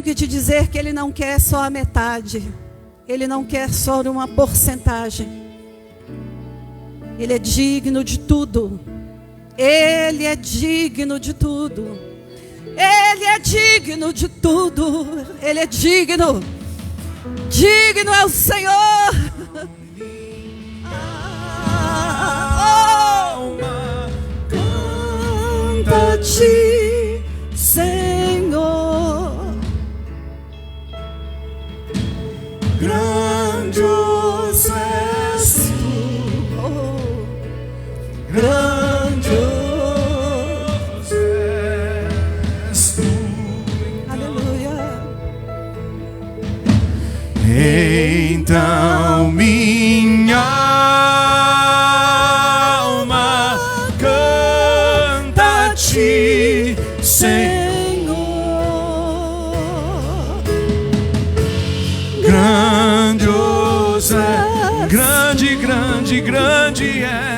que te dizer que Ele não quer só a metade. Ele não quer só uma porcentagem. Ele é digno de tudo. Ele é digno de tudo. Ele é digno de tudo. Ele é digno. Digno é o Senhor. Alma canta-te, Senhor. Grandioso és tu, grandioso és tu. Aleluia. Então minha alma canta-te, Senhor. Grandioso é, grande, grande, grande é.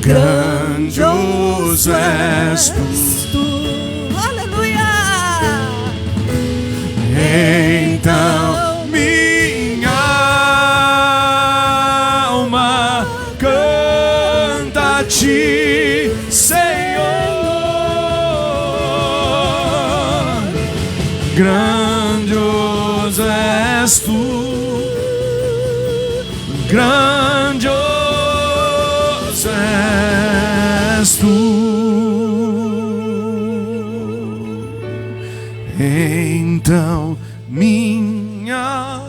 Grandioso és tu. Aleluia. Então minha alma canta-te, Senhor. Grandioso és tu, grandioso és tu. Então minha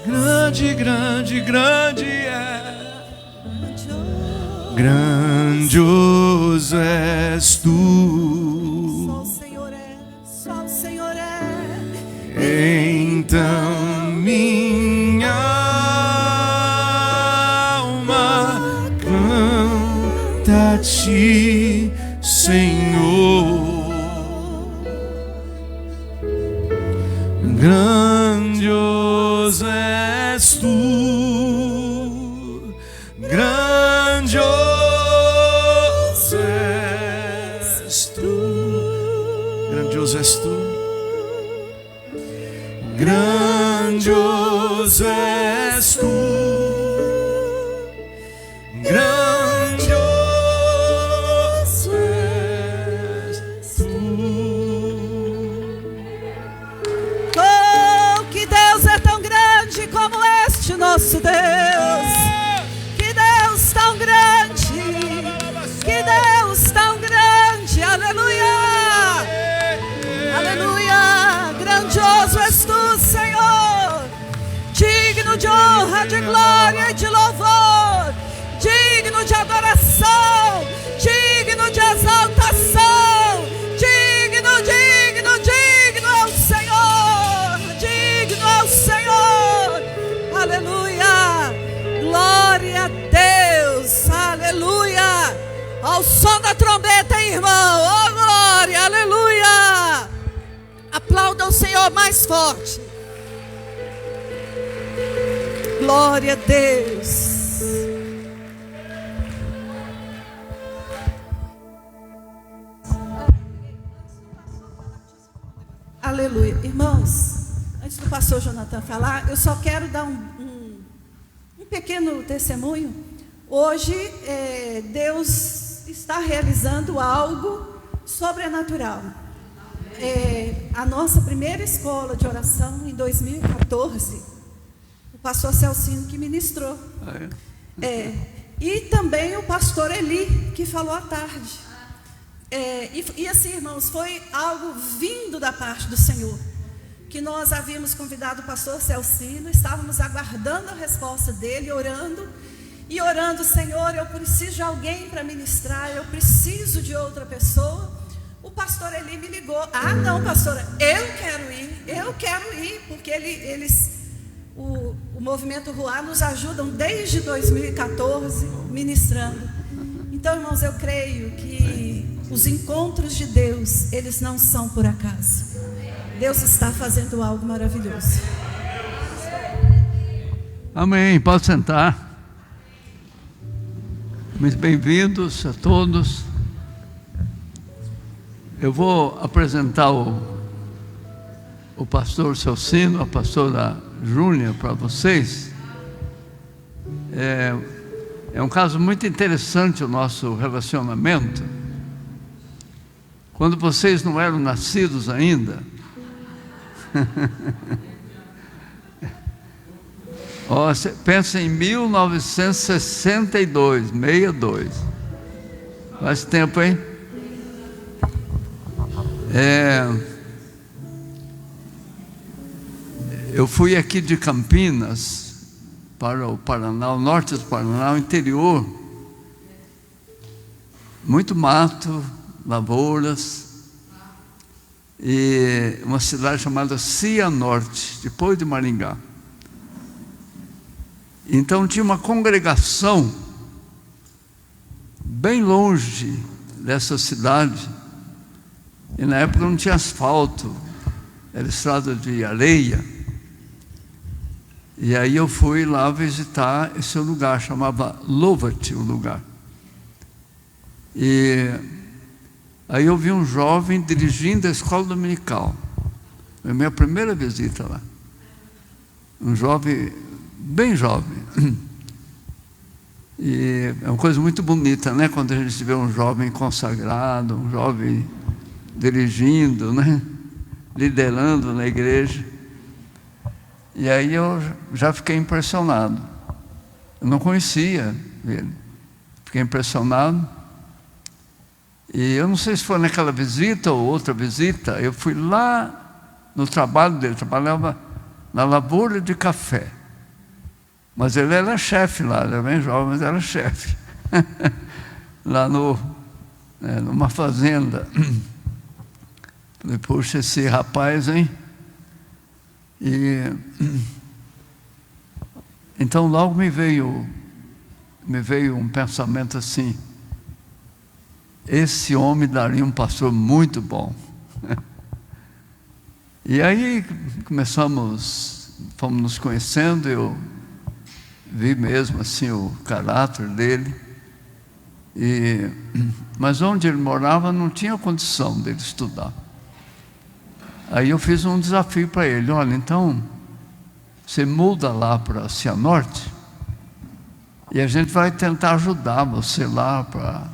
grande, grande, grande é. Grandioso és tu. Só o Senhor é, só o Senhor é. Então minha alma canta-te, Senhor. Grandioso és tu, grandioso és tu, grandioso és tu, grandioso és tu, grandioso és tu. Oh, que Deus é tão grande como este nosso Deus. Que Deus tão grande. Que Deus tão grande. Aleluia. Aleluia. Grandioso és tu, Senhor. Digno de honra, de glória e de louvor. Digno de adoração. Digno de exaltação. Digno, digno, digno é o Senhor. Digno é o Senhor. Aleluia. Glória a Deus. Aleluia. Ao som da trombeta, irmão. Oh, glória. Aleluia. Aplauda o Senhor mais forte. Glória a Deus. Aleluia. Irmãos, antes do pastor Jonathan falar, eu só quero dar um pequeno testemunho. Hoje, Deus está realizando algo sobrenatural. A nossa primeira escola de oração, em 2014, o pastor Celcino que ministrou. E também o pastor Eli, que falou à tarde. E assim, irmãos, foi algo vindo da parte do Senhor, que nós havíamos convidado o pastor Celcino, estávamos aguardando a resposta dele, orando, Senhor, eu preciso de alguém para ministrar, eu preciso de outra pessoa. O pastor Eli me ligou, não, pastora, eu quero ir, porque o movimento Ruá nos ajudam desde 2014, ministrando. Então, irmãos, eu creio que os encontros de Deus, eles não são por acaso. Deus está fazendo algo maravilhoso. Amém. Pode sentar. Muito bem-vindos a todos. Eu vou apresentar o pastor Celcino, a pastora Júlia para vocês. É um caso muito interessante o nosso relacionamento. Quando vocês não eram nascidos ainda, pensa em 1962, 62. Faz tempo, hein? Eu fui aqui de Campinas para o Paraná, o norte do Paraná, o interior. Muito mato, lavouras, e uma cidade chamada Cianorte, depois de Maringá. Então tinha uma congregação bem longe dessa cidade, e na época não tinha asfalto, era estrada de areia. E aí eu fui lá visitar esse lugar, chamava Louva-te o lugar. E aí eu vi um jovem dirigindo a escola dominical. Foi a minha primeira visita lá. Um jovem, bem jovem. E é uma coisa muito bonita, né? Quando a gente vê um jovem consagrado, um jovem dirigindo, né? Liderando na igreja. E aí eu já fiquei impressionado. Eu não conhecia ele. Fiquei impressionado. E eu não sei se foi naquela visita ou outra visita, eu fui lá no trabalho dele, trabalhava na lavoura de café. Mas ele era chefe lá, ele era bem jovem, mas era chefe. Lá numa fazenda. Falei, poxa, esse rapaz, hein? Então logo me veio um pensamento assim: esse homem daria um pastor muito bom. E aí fomos nos conhecendo, eu vi mesmo assim o caráter dele. Mas onde ele morava não tinha condição dele estudar. Aí eu fiz um desafio para ele: olha, então você muda lá para Cianorte e a gente vai tentar ajudar você lá para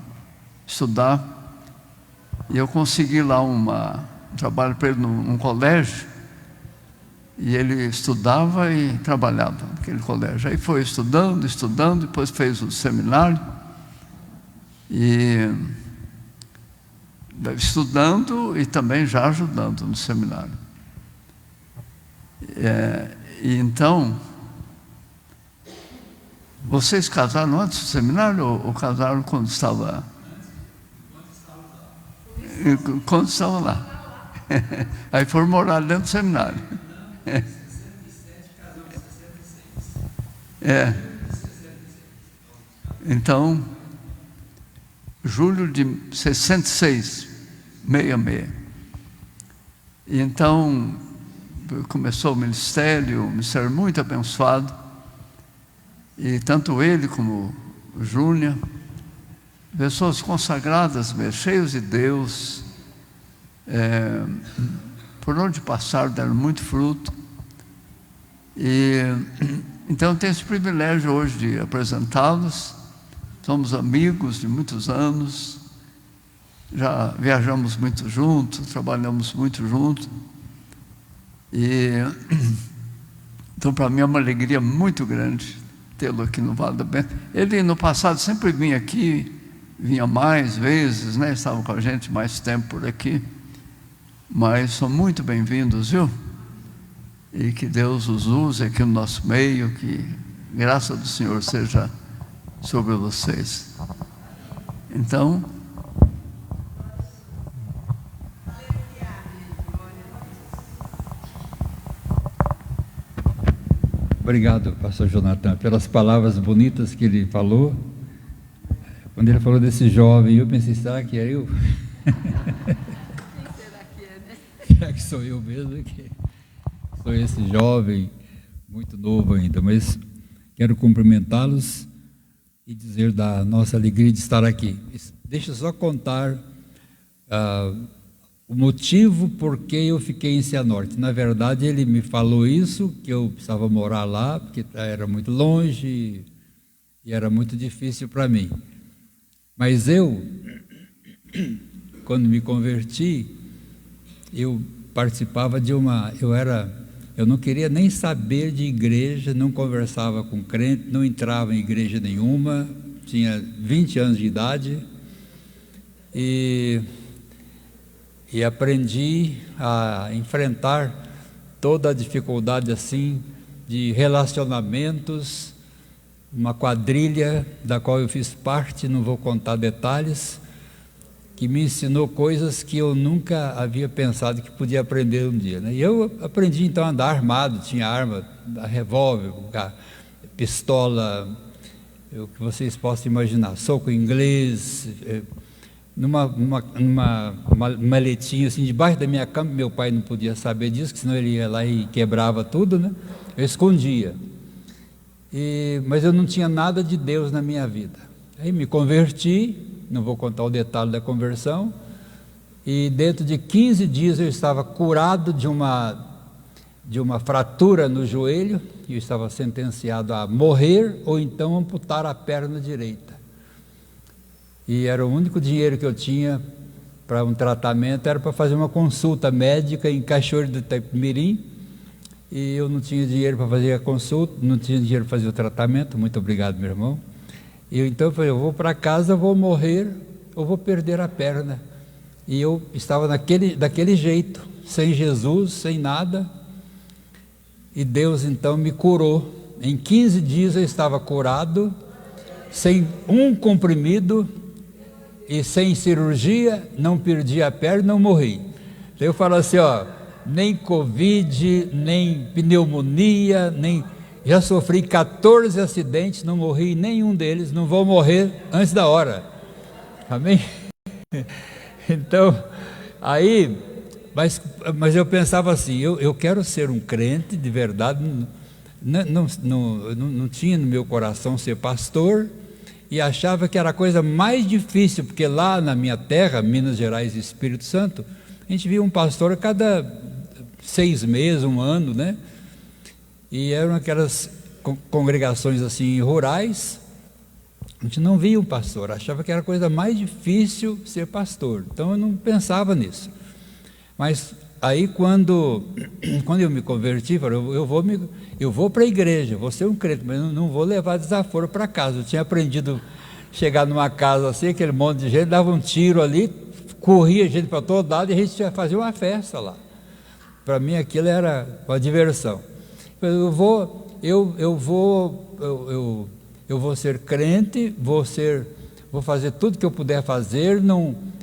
estudar. E eu consegui lá um trabalho para ele num colégio, e ele estudava e trabalhava naquele colégio. Aí foi estudando, depois fez o seminário, e estudando e também já ajudando no seminário. E então, vocês casaram antes do seminário ou casaram quando estava? Quando estava lá. Aí foram morar dentro do seminário. Então, julho de 66, 66. E então começou o ministério muito abençoado. E tanto ele como o Júnior, pessoas consagradas, cheios de Deus, por onde passaram deram muito fruto. E então tenho esse privilégio hoje de apresentá-los. Somos amigos de muitos anos, já viajamos muito juntos, trabalhamos muito juntos. Então para mim é uma alegria muito grande tê-lo aqui no Vale da Bênção. Ele no passado sempre vinha aqui, vinha mais vezes, né? Estava com a gente mais tempo por aqui. Mas são muito bem-vindos, viu? E que Deus os use aqui no nosso meio, que a graça do Senhor seja sobre vocês. Então, obrigado, pastor Jonathan, pelas palavras bonitas que ele falou. Quando ele falou desse jovem, eu pensei, será que é eu? Será que que sou eu mesmo, que sou esse jovem, muito novo ainda, mas quero cumprimentá-los e dizer da nossa alegria de estar aqui. Deixa eu só contar o motivo por que eu fiquei em Cianorte. Na verdade, ele me falou isso, que eu precisava morar lá, porque era muito longe e era muito difícil para mim. Mas eu, quando me converti, eu participava de eu não queria nem saber de igreja, não conversava com crente, não entrava em igreja nenhuma, tinha 20 anos de idade e aprendi a enfrentar toda a dificuldade assim de relacionamentos, uma quadrilha da qual eu fiz parte, não vou contar detalhes, que me ensinou coisas que eu nunca havia pensado que podia aprender um dia, né? E eu aprendi então a andar armado, tinha arma, revólver, pistola, o que vocês possam imaginar, soco inglês, numa maletinha assim, debaixo da minha cama. Meu pai não podia saber disso, que senão ele ia lá e quebrava tudo, né? Eu escondia. Mas eu não tinha nada de Deus na minha vida. Aí me converti, não vou contar o detalhe da conversão, e dentro de 15 dias eu estava curado de uma fratura no joelho, e eu estava sentenciado a morrer ou então amputar a perna direita. E era o único dinheiro que eu tinha para um tratamento, era para fazer uma consulta médica em Cachoeiro do Itapemirim, e eu não tinha dinheiro para fazer a consulta, não tinha dinheiro para fazer o tratamento. Muito obrigado, meu irmão. E então eu falei, eu vou para casa, vou morrer, ou vou perder a perna. E eu estava daquele jeito, sem Jesus, sem nada, e Deus então me curou. Em 15 dias eu estava curado, sem um comprimido, e sem cirurgia, não perdi a perna, não morri. Então eu falo assim, nem Covid, nem pneumonia, já sofri 14 acidentes, não morri em nenhum deles, não vou morrer antes da hora. Amém? Então, aí, mas eu pensava assim, eu quero ser um crente de verdade, não tinha no meu coração ser pastor, e achava que era a coisa mais difícil, porque lá na minha terra, Minas Gerais e Espírito Santo, a gente via um pastor a cada 6 meses, 1 ano, né? E eram aquelas congregações assim rurais, a gente não via um pastor, achava que era a coisa mais difícil ser pastor, então eu não pensava nisso. Mas aí quando eu me converti, eu falei, eu vou para a igreja, vou ser um crente, mas eu não vou levar desaforo para casa. Eu tinha aprendido a chegar numa casa assim, aquele monte de gente, dava um tiro ali, corria gente para todo lado e a gente ia fazer uma festa lá. Para mim aquilo era uma diversão. Eu vou ser crente, vou fazer tudo que eu puder fazer,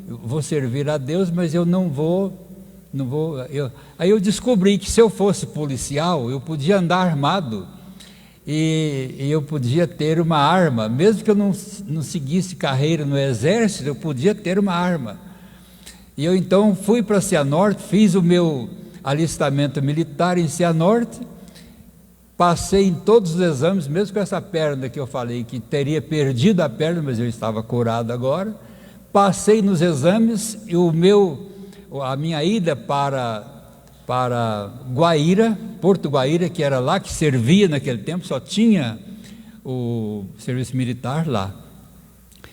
vou servir a Deus, mas eu não vou. Aí eu descobri que se eu fosse policial, eu podia andar armado e eu podia ter uma arma, mesmo que eu não seguisse carreira no exército, eu podia ter uma arma. E eu então fui para Cianorte, fiz o meu alistamento militar em Cianorte, passei em todos os exames, mesmo com essa perna que eu falei que teria perdido a perna, mas eu estava curado agora. Passei nos exames e a minha ida para Guaíra, Porto Guaíra, que era lá que servia naquele tempo, só tinha o serviço militar lá,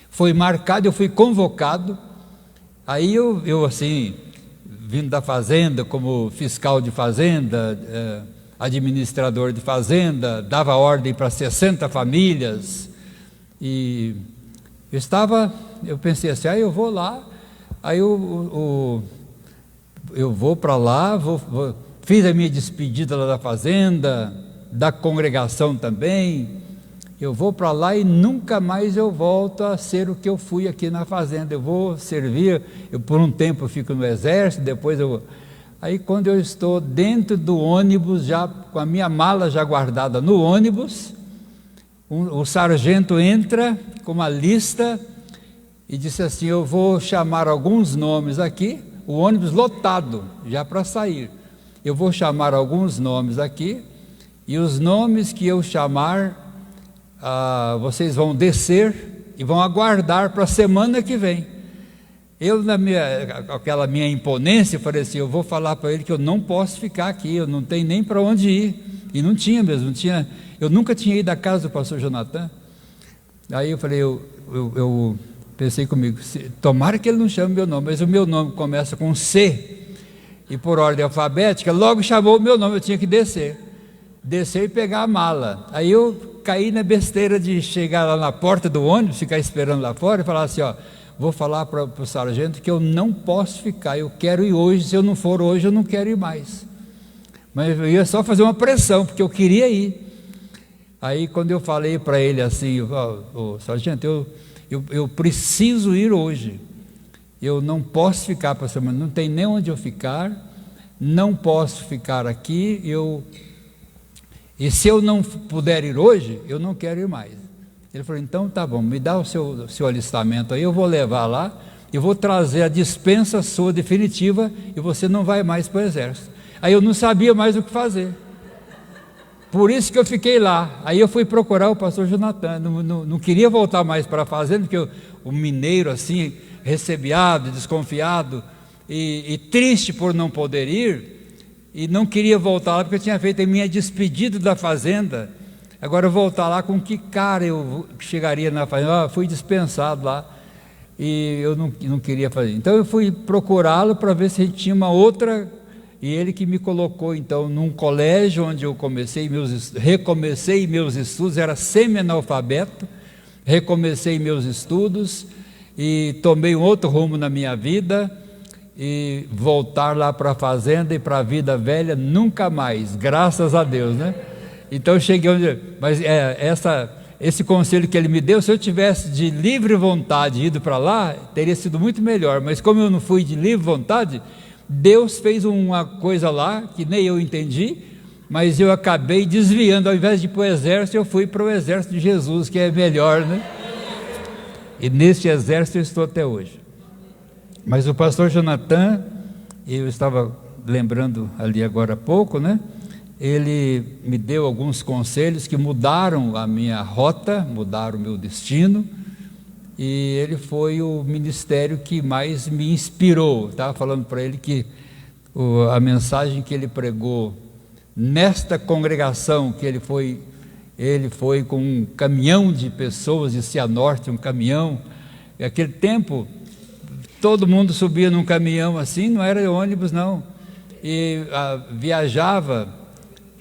foi marcado, eu fui convocado. Aí eu assim, vindo da fazenda, como fiscal de fazenda, administrador de fazenda, dava ordem para 60 famílias, e eu pensei assim, eu vou lá, aí eu vou para lá, fiz a minha despedida lá da fazenda, da congregação também, eu vou para lá e nunca mais eu volto a ser o que eu fui aqui na fazenda. Eu vou servir, por um tempo eu fico no exército, depois aí quando eu estou dentro do ônibus, já com a minha mala já guardada no ônibus, o sargento entra com uma lista e disse assim, eu vou chamar alguns nomes aqui, o ônibus lotado, já para sair. Eu vou chamar alguns nomes aqui, e os nomes que eu chamar, vocês vão descer e vão aguardar para a semana que vem. Eu, aquela minha imponência, falei assim, eu vou falar para ele que eu não posso ficar aqui, eu não tenho nem para onde ir. E não tinha mesmo, não tinha, eu nunca tinha ido à casa do pastor Jonathan. Aí eu falei, eu pensei comigo, tomara que ele não chame meu nome, mas o meu nome começa com C, e por ordem alfabética, logo chamou o meu nome, eu tinha que descer e pegar a mala. Aí eu caí na besteira de chegar lá na porta do ônibus, ficar esperando lá fora e falar assim, vou falar para o sargento que eu não posso ficar, eu quero ir hoje, se eu não for hoje eu não quero ir mais. Mas eu ia só fazer uma pressão, porque eu queria ir. Aí quando eu falei para ele assim, sargento, eu preciso ir hoje, eu não posso ficar para a semana, não tem nem onde eu ficar, não posso ficar aqui, e se eu não puder ir hoje, eu não quero ir mais. Ele falou, então tá bom, me dá o seu alistamento aí, eu vou levar lá, e vou trazer a dispensa sua definitiva, e você não vai mais para o exército. Aí eu não sabia mais o que fazer, por isso que eu fiquei lá. Aí eu fui procurar o pastor Jonathan, não queria voltar mais para a fazenda, porque o mineiro assim, recebiado, desconfiado, e triste por não poder ir, e não queria voltar lá, porque eu tinha feito a minha despedida da fazenda. Agora voltar lá, com que cara eu chegaria na fazenda? Fui dispensado lá, e eu não queria fazer. Então eu fui procurá-lo para ver se a gente tinha uma outra, e ele que me colocou então num colégio onde eu recomecei meus estudos, era semi-analfabeto, recomecei meus estudos e tomei um outro rumo na minha vida, e voltar lá para a fazenda e para a vida velha nunca mais, graças a Deus, né? Então eu cheguei onde, mas esse conselho que ele me deu, se eu tivesse de livre vontade ido para lá, teria sido muito melhor, mas como eu não fui de livre vontade, Deus fez uma coisa lá que nem eu entendi, mas eu acabei desviando. Ao invés de ir para o exército, eu fui para o exército de Jesus, que é melhor, né? E nesse exército eu estou até hoje. Mas o pastor Jonathan, eu estava lembrando ali agora há pouco, né? Ele me deu alguns conselhos que mudaram a minha rota, mudaram o meu destino, e ele foi o ministério que mais me inspirou. Estava falando para ele que a mensagem que ele pregou nesta congregação, que ele foi com um caminhão de pessoas de Cianorte, um caminhão, e aquele tempo todo mundo subia num caminhão assim, não era ônibus não, e viajava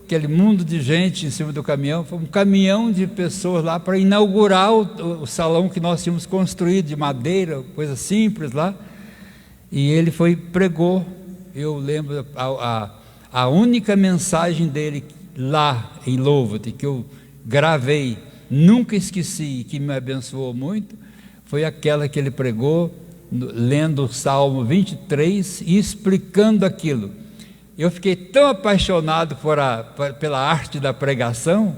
aquele mundo de gente em cima do caminhão. Foi um caminhão de pessoas lá para inaugurar o salão que nós tínhamos construído de madeira, coisa simples lá, e ele pregou. Eu lembro a única mensagem dele lá em Louvat, que eu gravei, nunca esqueci, que me abençoou muito, foi aquela que ele pregou, lendo o Salmo 23 e explicando aquilo. Eu fiquei tão apaixonado pela arte da pregação,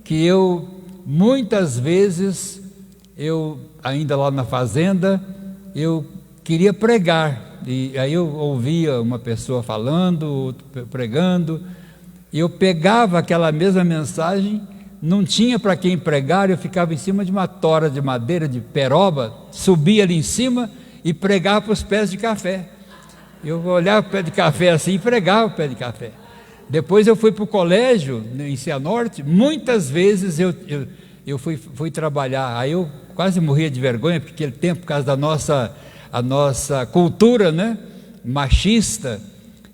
que eu, muitas vezes, ainda lá na fazenda, eu queria pregar, e aí eu ouvia uma pessoa falando, outro pregando, e eu pegava aquela mesma mensagem, não tinha para quem pregar, eu ficava em cima de uma tora de madeira, de peroba, subia ali em cima e pregava para os pés de café. Eu olhava o pé de café assim e pregava o pé de café. Depois eu fui para o colégio, em Cianorte, muitas vezes eu fui trabalhar, aí eu quase morria de vergonha, porque aquele tempo, por causa da nossa cultura, né, machista,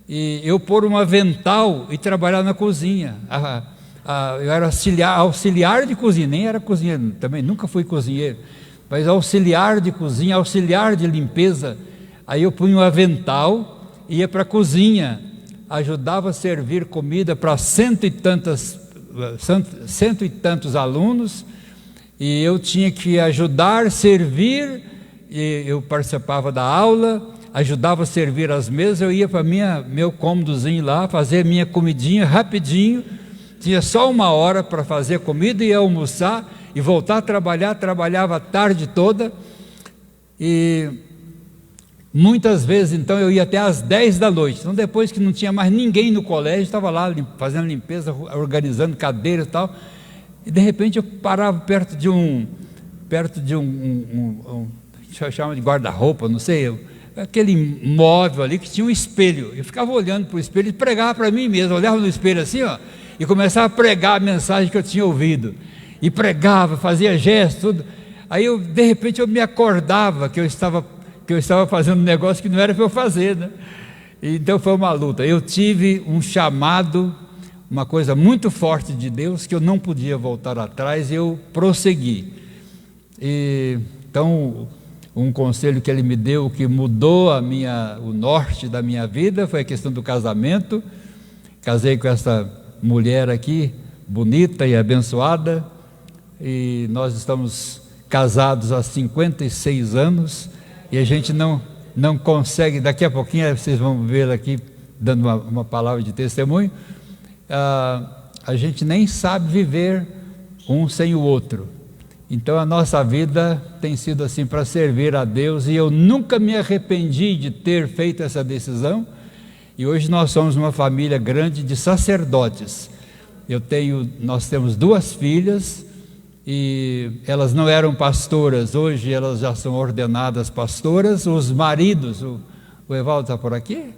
e eu pôr um avental e trabalhar na cozinha. Eu era auxiliar de cozinha, nem era cozinheiro, também nunca fui cozinheiro, mas auxiliar de cozinha, auxiliar de limpeza. Aí eu punha um avental, ia para a cozinha, ajudava a servir comida para cento e tantos alunos, e eu tinha que ajudar, servir, e eu participava da aula, ajudava a servir as mesas. Eu ia para meu cômodozinho lá, fazer minha comidinha rapidinho, tinha só 1 hora para fazer comida, ia almoçar e voltar a trabalhar, trabalhava a tarde toda, e Muitas vezes, então, eu ia até às 10 da noite. Então, depois que não tinha mais ninguém no colégio, estava lá fazendo limpeza, organizando cadeiras e tal. E, de repente, eu parava perto de um chama de guarda-roupa, não sei, aquele móvel ali que tinha um espelho. Eu ficava olhando para o espelho e pregava para mim mesmo. Eu olhava no espelho assim, ó, e começava a pregar a mensagem que eu tinha ouvido. E pregava, fazia gestos, tudo. Aí, de repente, eu me acordava que eu estava fazendo um negócio que não era para eu fazer, né? Então foi uma luta. Eu tive um chamado, uma coisa muito forte de Deus, que eu não podia voltar atrás, e eu prossegui. Então, um conselho que ele me deu, que mudou o norte da minha vida, foi a questão do casamento. Casei com essa mulher aqui, bonita e abençoada, e nós estamos casados há 56 anos, e a gente não consegue, daqui a pouquinho vocês vão ver aqui, dando uma palavra de testemunho, a gente nem sabe viver um sem o outro. Então a nossa vida tem sido assim para servir a Deus, e eu nunca me arrependi de ter feito essa decisão. E hoje nós somos uma família grande de sacerdotes. Nós temos 2 filhas, e elas não eram pastoras, hoje elas já são ordenadas pastoras. Os maridos, o Evaldo está por aqui?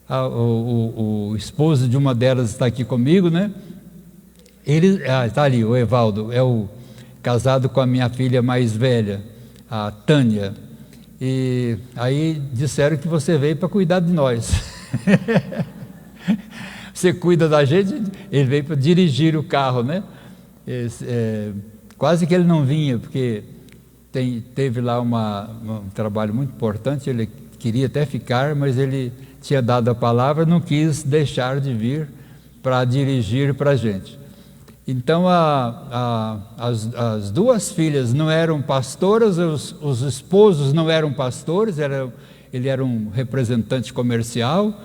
O esposo de uma delas está aqui comigo, né? Ele está ali, o Evaldo, é o casado com a minha filha mais velha, a Tânia. E aí disseram que você veio para cuidar de nós. Você cuida da gente, ele veio para dirigir o carro, né? Quase que ele não vinha, porque teve lá um trabalho muito importante. Ele queria até ficar, mas ele tinha dado a palavra, não quis deixar de vir para dirigir para a gente. Então as 2 filhas não eram pastoras, os esposos não eram pastores, ele era um representante comercial,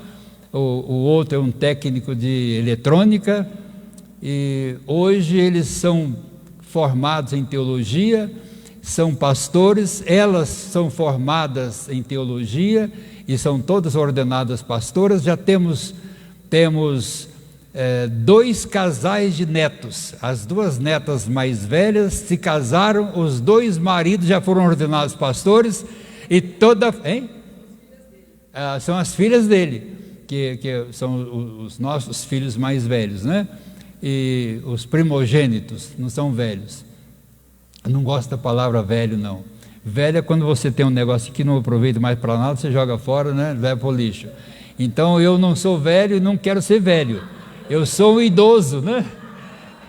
o outro é um técnico de eletrônica, e hoje eles são formados em teologia, são pastores. Elas são formadas em teologia e são todas ordenadas pastoras. Já temos 2 casais de netos. As 2 netas mais velhas se casaram, os 2 maridos já foram ordenados pastores, e são as filhas dele, que são os nossos filhos mais velhos, né? E os primogênitos não são velhos. Eu não gosto da palavra velho, não. Velho é quando você tem um negócio que não aproveita mais para nada, você joga fora, né? Leva para o lixo. Então eu não sou velho e não quero ser velho. Eu sou um idoso, né?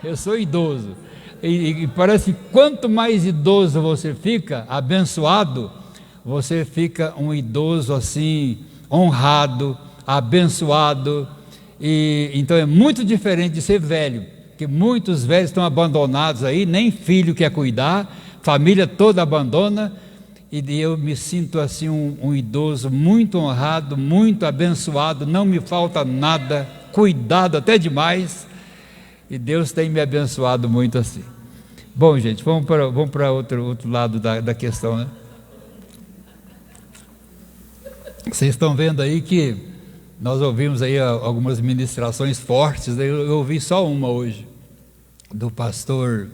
Eu sou idoso. E parece que quanto mais idoso você fica, abençoado, você fica um idoso assim, honrado, abençoado. E então é muito diferente de ser velho, porque muitos velhos estão abandonados aí, nem filho quer cuidar, família toda abandona. E eu me sinto assim um idoso muito honrado, muito abençoado, não me falta nada, cuidado até demais, e Deus tem me abençoado muito assim. Bom, gente, vamos para outro lado da questão, né? Vocês estão vendo aí que nós ouvimos aí algumas ministrações fortes, eu ouvi só uma hoje, do pastor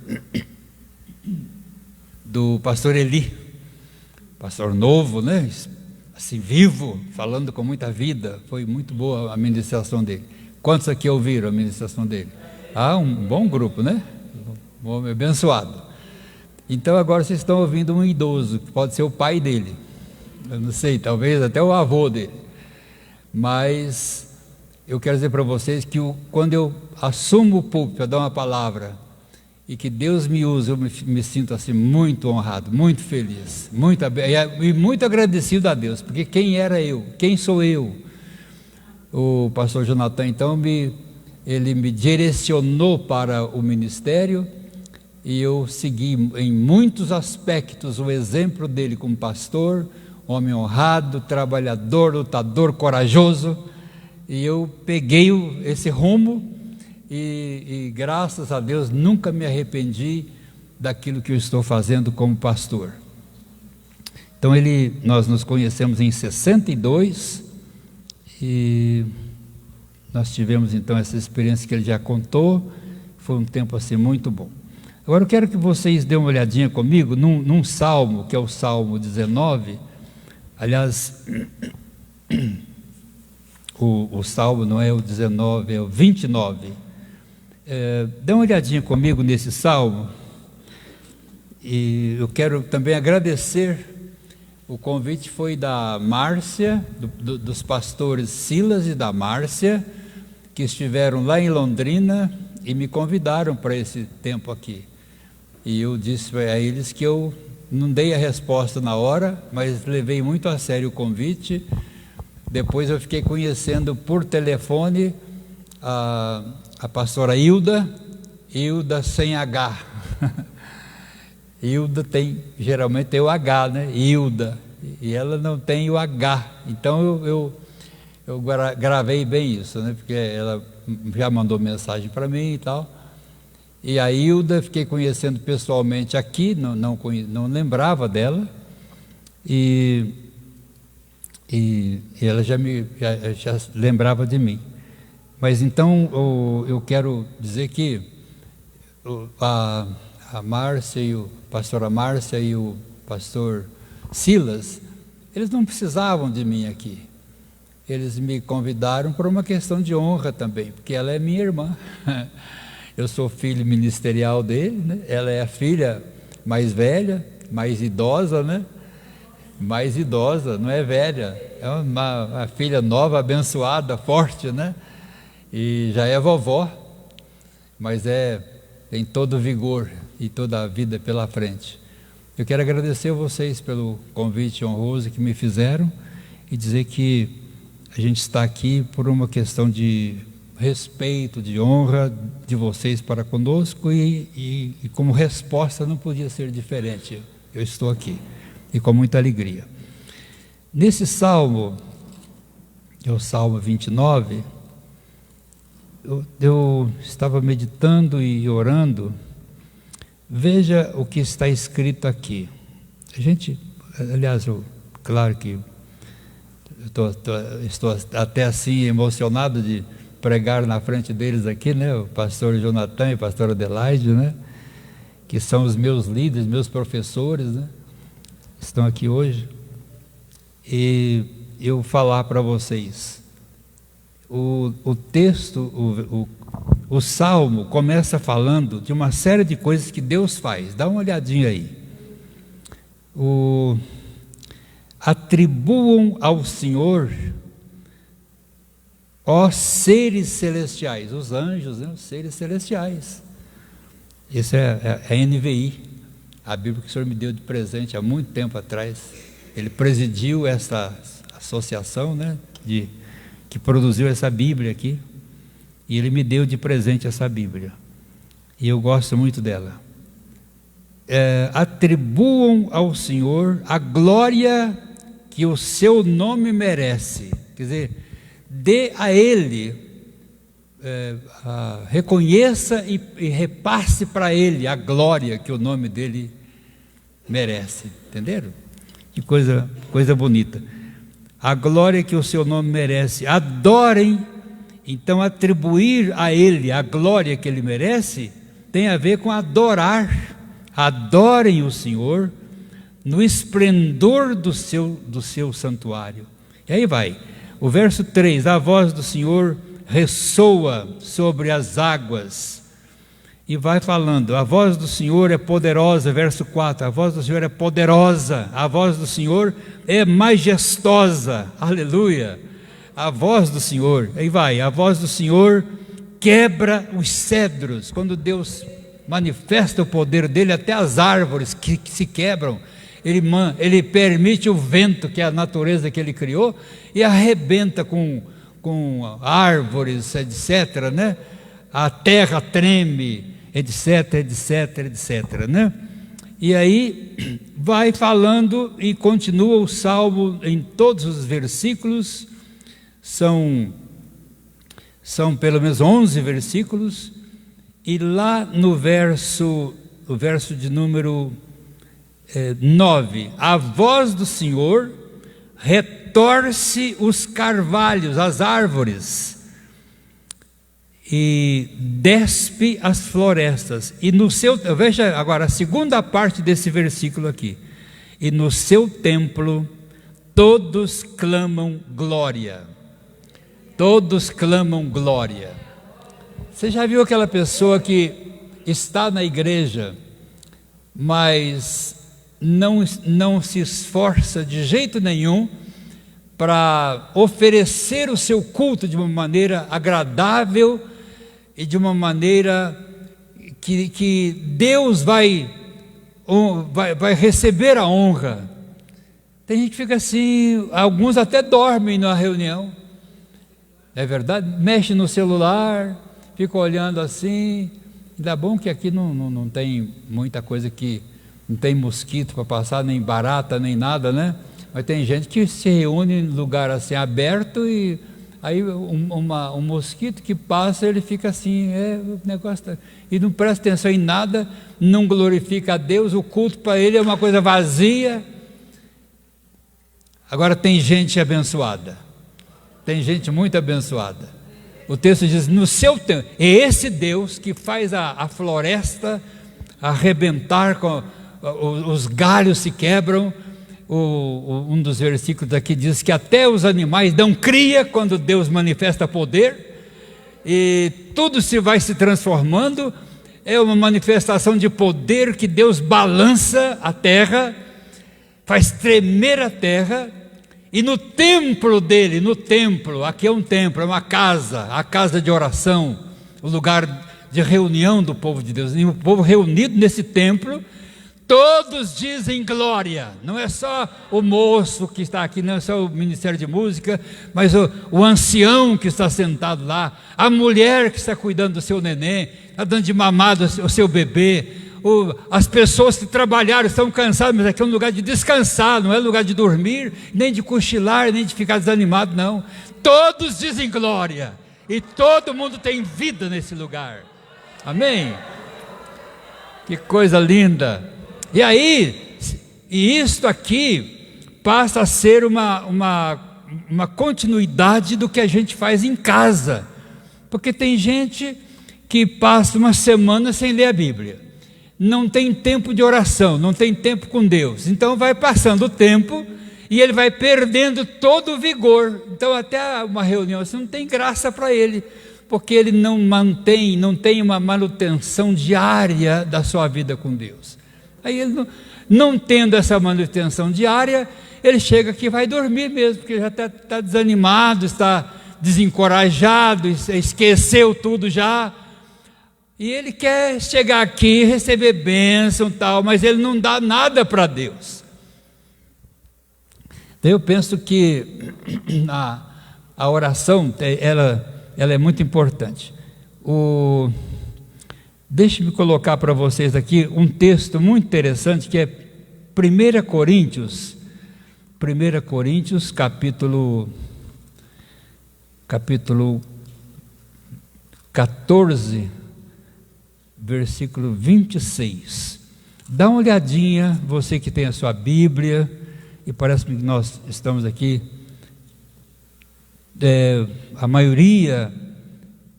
Eli, pastor novo, né? Assim, vivo, falando com muita vida. Foi muito boa a ministração dele. Quantos aqui ouviram a ministração dele? Um bom grupo, né? Um homem abençoado. Então agora vocês estão ouvindo um idoso, que pode ser o pai dele, eu não sei, talvez até o avô dele. Mas eu quero dizer para vocês que quando eu assumo o púlpito para dar uma palavra, e que Deus me usa, eu me sinto assim muito honrado, muito feliz, e muito agradecido a Deus, porque quem sou eu? O pastor Jonathan, então, ele me direcionou para o ministério, e eu segui em muitos aspectos o exemplo dele como pastor, homem honrado, trabalhador, lutador, corajoso, e eu peguei esse rumo, e graças a Deus nunca me arrependi daquilo que eu estou fazendo como pastor. Então nós nos conhecemos em 62 e nós tivemos então essa experiência que ele já contou. Foi um tempo assim muito bom. Agora eu quero que vocês dêem uma olhadinha comigo num salmo, que é o Salmo 19. Aliás, o salmo não é o 19, é o 29. Dê uma olhadinha comigo nesse salmo. E eu quero também agradecer. O convite foi da Márcia, dos pastores Silas e da Márcia, que estiveram lá em Londrina e me convidaram para esse tempo aqui. E eu disse a eles que eu não dei a resposta na hora, mas levei muito a sério o convite. Depois eu fiquei conhecendo por telefone a pastora Hilda sem H. Hilda geralmente tem o H, né? Hilda, e ela não tem o H. Então eu gravei bem isso, né? Porque ela já mandou mensagem para mim e tal. E a Hilda, fiquei conhecendo pessoalmente aqui, não lembrava dela, e ela já lembrava de mim. Mas então eu quero dizer que a Márcia, pastora Márcia e o pastor Silas, eles não precisavam de mim aqui. Eles me convidaram por uma questão de honra também, porque ela é minha irmã. Eu sou filho ministerial dele, né? Ela é a filha mais velha, mais idosa, né? Mais idosa, não é velha, é uma filha nova, abençoada, forte, né? E já é vovó, mas tem todo o vigor e toda a vida pela frente. Eu quero agradecer a vocês pelo convite honroso que me fizeram e dizer que a gente está aqui por uma questão de respeito, de honra de vocês para conosco e como resposta não podia ser diferente. Eu estou aqui e com muita alegria. Nesse salmo, que é o Salmo 29, eu estava meditando e orando. Veja o que está escrito aqui. Claro que estou até assim emocionado de pregar na frente deles aqui, né? O pastor Jonathan e a pastora Adelaide, né? Que são os meus líderes, meus professores, né? Estão aqui hoje. E eu falar para vocês, o texto, o Salmo começa falando de uma série de coisas que Deus faz. Dá uma olhadinha aí. Atribuam ao Senhor, ó seres celestiais, os anjos, né? Os seres celestiais. Isso é a NVI, a Bíblia que o Senhor me deu de presente há muito tempo atrás. Ele presidiu essa associação, né? Que produziu essa Bíblia aqui. E ele me deu de presente essa Bíblia. E eu gosto muito dela. Atribuam ao Senhor a glória que o seu nome merece. Quer dizer, dê a Ele, reconheça e repasse para Ele a glória que o nome dele merece. Entenderam? Que coisa bonita. A glória que o seu nome merece. Adorem. Então, atribuir a Ele a glória que Ele merece tem a ver com adorar. Adorem o Senhor no esplendor do seu santuário. E aí vai, o verso 3, a voz do Senhor ressoa sobre as águas. E vai falando, a voz do Senhor é poderosa, verso 4, a voz do Senhor é poderosa, a voz do Senhor é majestosa, aleluia. A voz do Senhor, aí vai, a voz do Senhor quebra os cedros. Quando Deus manifesta o poder dele, até as árvores que se quebram, ele permite o vento, que é a natureza que ele criou, e arrebenta com árvores, etc., né? A terra treme, etc., né? E aí vai falando e continua o salmo em todos os versículos. São pelo menos 11 versículos, e lá no verso de número 9. A voz do Senhor retorce os carvalhos, as árvores, e despe as florestas. E no seu, veja agora a segunda parte desse versículo aqui. E no seu templo todos clamam glória. Todos clamam glória. Você já viu aquela pessoa que está na igreja, mas não se esforça de jeito nenhum para oferecer o seu culto de uma maneira agradável e de uma maneira que Deus vai receber a honra? Tem gente que fica assim, alguns até dormem na reunião, não é verdade? Mexe no celular, fica olhando assim. Ainda bom que aqui não tem muita coisa, que não tem mosquito para passar, nem barata, nem nada, né? Mas tem gente que se reúne em lugar assim aberto, e aí um mosquito que passa, ele fica assim, o negócio tá, e não presta atenção em nada, não glorifica a Deus, o culto para ele é uma coisa vazia. Agora tem gente abençoada, tem gente muito abençoada. O texto diz, no seu tempo, é esse Deus que faz a floresta arrebentar, com os galhos se quebram. Um dos versículos aqui diz que até os animais dão cria quando Deus manifesta poder, e tudo vai se transformando. É uma manifestação de poder que Deus balança a terra, faz tremer a terra. E no templo dele, aqui é um templo, é uma casa, a casa de oração, o lugar de reunião do povo de Deus. E o povo reunido nesse templo, todos dizem glória. Não é só o moço que está aqui, não é só o ministério de música, mas o ancião que está sentado lá, a mulher que está cuidando do seu neném, está dando de mamado o seu bebê, as pessoas que trabalharam estão cansadas, mas aqui é um lugar de descansar, não é lugar de dormir, nem de cochilar, nem de ficar desanimado, não. Todos dizem glória, e todo mundo tem vida nesse lugar. Amém? Que coisa linda! E aí, isto aqui passa a ser uma continuidade do que a gente faz em casa, porque tem gente que passa uma semana sem ler a Bíblia, não tem tempo de oração, não tem tempo com Deus, então vai passando o tempo e ele vai perdendo todo o vigor. Então até uma reunião assim não tem graça para ele, porque ele não tem uma manutenção diária da sua vida com Deus. Aí ele não tendo essa manutenção diária, ele chega aqui e vai dormir mesmo, porque já está desanimado, está desencorajado, esqueceu tudo já. E ele quer chegar aqui, receber bênção e tal, mas ele não dá nada para Deus. Eu penso que a oração, ela é muito importante. Deixe-me colocar para vocês aqui um texto muito interessante, que é 1 Coríntios, capítulo 14, versículo 26. Dá uma olhadinha, você que tem a sua Bíblia, e parece que nós estamos aqui, a maioria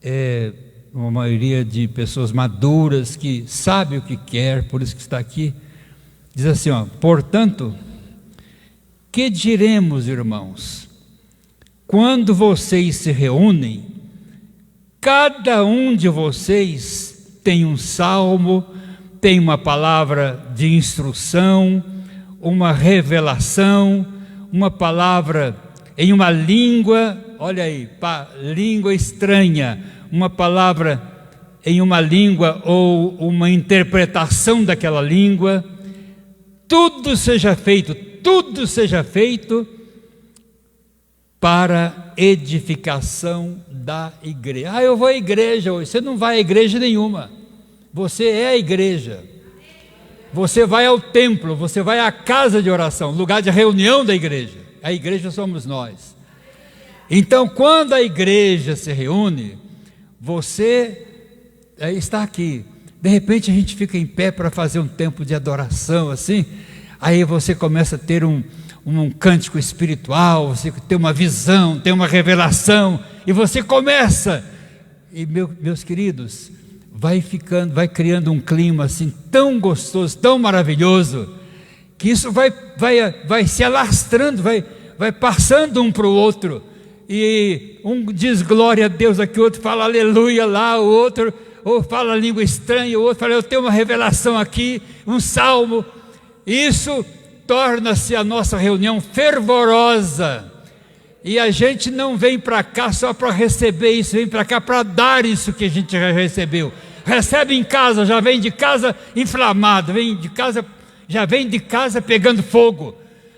é uma maioria de pessoas maduras, que sabe o que quer, por isso que está aqui. Diz assim, portanto, que diremos, irmãos, quando vocês se reúnem, cada um de vocês tem um salmo, tem uma palavra de instrução, uma revelação, uma palavra em uma língua, olha aí, língua estranha, uma palavra em uma língua ou uma interpretação daquela língua. Tudo seja feito para edificação da igreja. Eu vou à igreja hoje. Você não vai à igreja nenhuma, você é a igreja. Você vai ao templo, você vai à casa de oração, lugar de reunião da igreja. A igreja somos nós. Então, quando a igreja se reúne, você está aqui. De repente a gente fica em pé para fazer um tempo de adoração assim. Aí você começa a ter um cântico espiritual, você tem uma visão, tem uma revelação, e você começa, e meus queridos, vai criando um clima assim tão gostoso, tão maravilhoso, que isso vai se alastrando, vai passando um para o outro, e um diz glória a Deus aqui, o outro fala aleluia lá, o outro ou fala língua estranha, o outro fala eu tenho uma revelação aqui, um salmo. Isso torna-se a nossa reunião fervorosa, e a gente não vem para cá só para receber isso, vem para cá para dar isso que a gente já recebeu. Recebe em casa, já vem de casa inflamado, já vem de casa pegando fogo.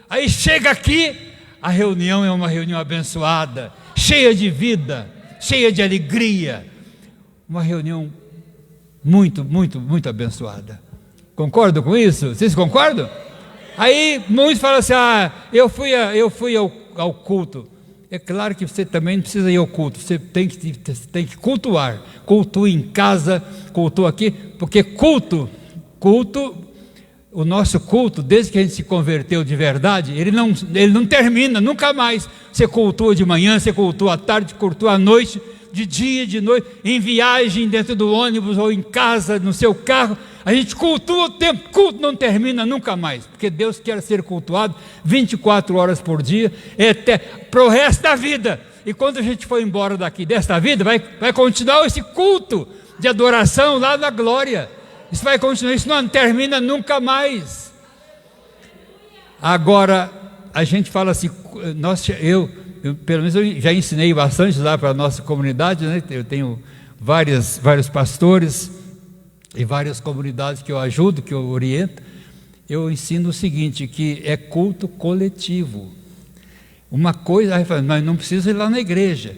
Aí chega aqui, a reunião é uma reunião abençoada, cheia de vida, cheia de alegria, uma reunião muito, muito, muito abençoada. Concordam com isso? Vocês concordam? Aí muitos falam assim, eu fui ao culto. É claro que você também não precisa ir ao culto, você tem que cultuar. Cultue em casa, cultue aqui, porque culto, o nosso culto, desde que a gente se converteu de verdade, ele não termina, nunca mais. Você cultua de manhã, você cultua à tarde, cultua à noite, de dia, de noite, em viagem, dentro do ônibus ou em casa, no seu carro. A gente cultua o tempo, culto não termina nunca mais, porque Deus quer ser cultuado 24 horas por dia, para o resto da vida. E quando a gente for embora daqui desta vida, vai continuar esse culto de adoração lá na glória. Isso vai continuar, isso não termina nunca mais. Agora, a gente fala assim, pelo menos eu já ensinei bastante lá para a nossa comunidade, né? Eu tenho vários pastores e várias comunidades que eu ajudo, que eu oriento. Eu ensino o seguinte, que é culto coletivo. Uma coisa, aí fala, mas não preciso ir lá na igreja,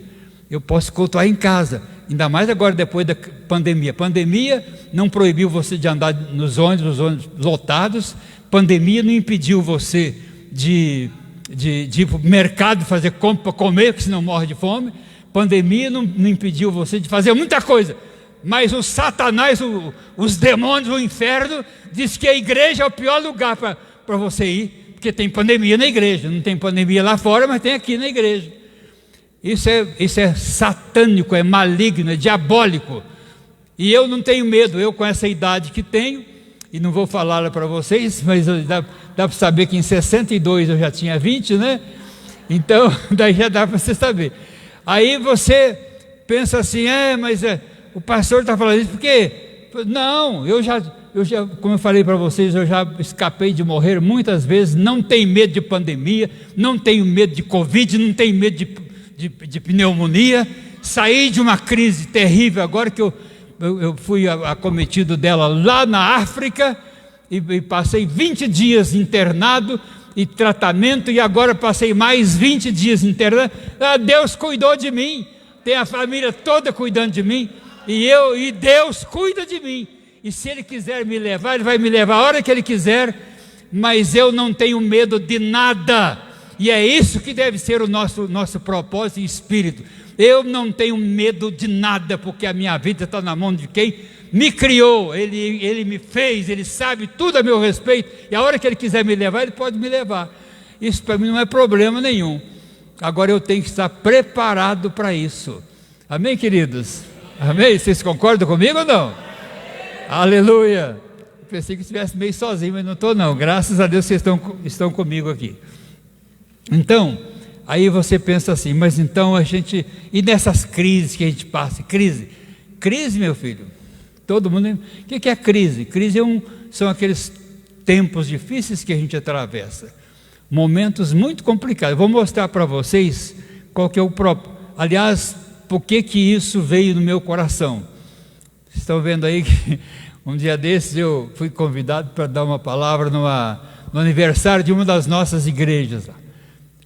eu posso cultuar em casa, ainda mais agora depois da pandemia. Pandemia não proibiu você de andar nos ônibus lotados, pandemia não impediu você de ir para o mercado fazer compra para comer, porque senão morre de fome. Pandemia não impediu você de fazer muita coisa, mas o Satanás, os demônios, o inferno, diz que a igreja é o pior lugar para você ir, porque tem pandemia na igreja. Não tem pandemia lá fora, mas tem aqui na igreja. Isso é satânico, é maligno, é diabólico. E eu não tenho medo, eu com essa idade que tenho, e não vou falar para vocês, mas dá para saber que em 62 eu já tinha 20, né? Então, daí já dá para você saber. Aí você pensa assim, mas o pastor está falando isso, porque não, eu já, como eu falei para vocês, eu já escapei de morrer muitas vezes, não tenho medo de pandemia, não tenho medo de Covid, não tenho medo de pneumonia, saí de uma crise terrível agora que eu fui acometido dela lá na África, e passei 20 dias internado e tratamento, e agora passei mais 20 dias internado. Deus cuidou de mim, tem a família toda cuidando de mim, e Deus cuida de mim, e se Ele quiser me levar, Ele vai me levar a hora que Ele quiser, mas eu não tenho medo de nada, e é isso que deve ser o nosso propósito e espírito. Eu não tenho medo de nada, porque a minha vida está na mão de quem me criou, Ele me fez, Ele sabe tudo a meu respeito, e a hora que Ele quiser me levar, Ele pode me levar. Isso para mim não é problema nenhum. Agora eu tenho que estar preparado para isso. Amém, queridos? Amém? Vocês concordam comigo ou não? Aleluia! Eu pensei que estivesse meio sozinho, mas não estou não. Graças a Deus vocês estão comigo aqui. Então, aí você pensa assim, mas então e nessas crises que a gente passa, crise, meu filho, todo mundo, o que é crise? Crise são aqueles tempos difíceis que a gente atravessa, momentos muito complicados. Eu vou mostrar para vocês qual que é o próprio, aliás, por que isso veio no meu coração. Vocês estão vendo aí que um dia desses eu fui convidado para dar uma palavra no aniversário de uma das nossas igrejas lá.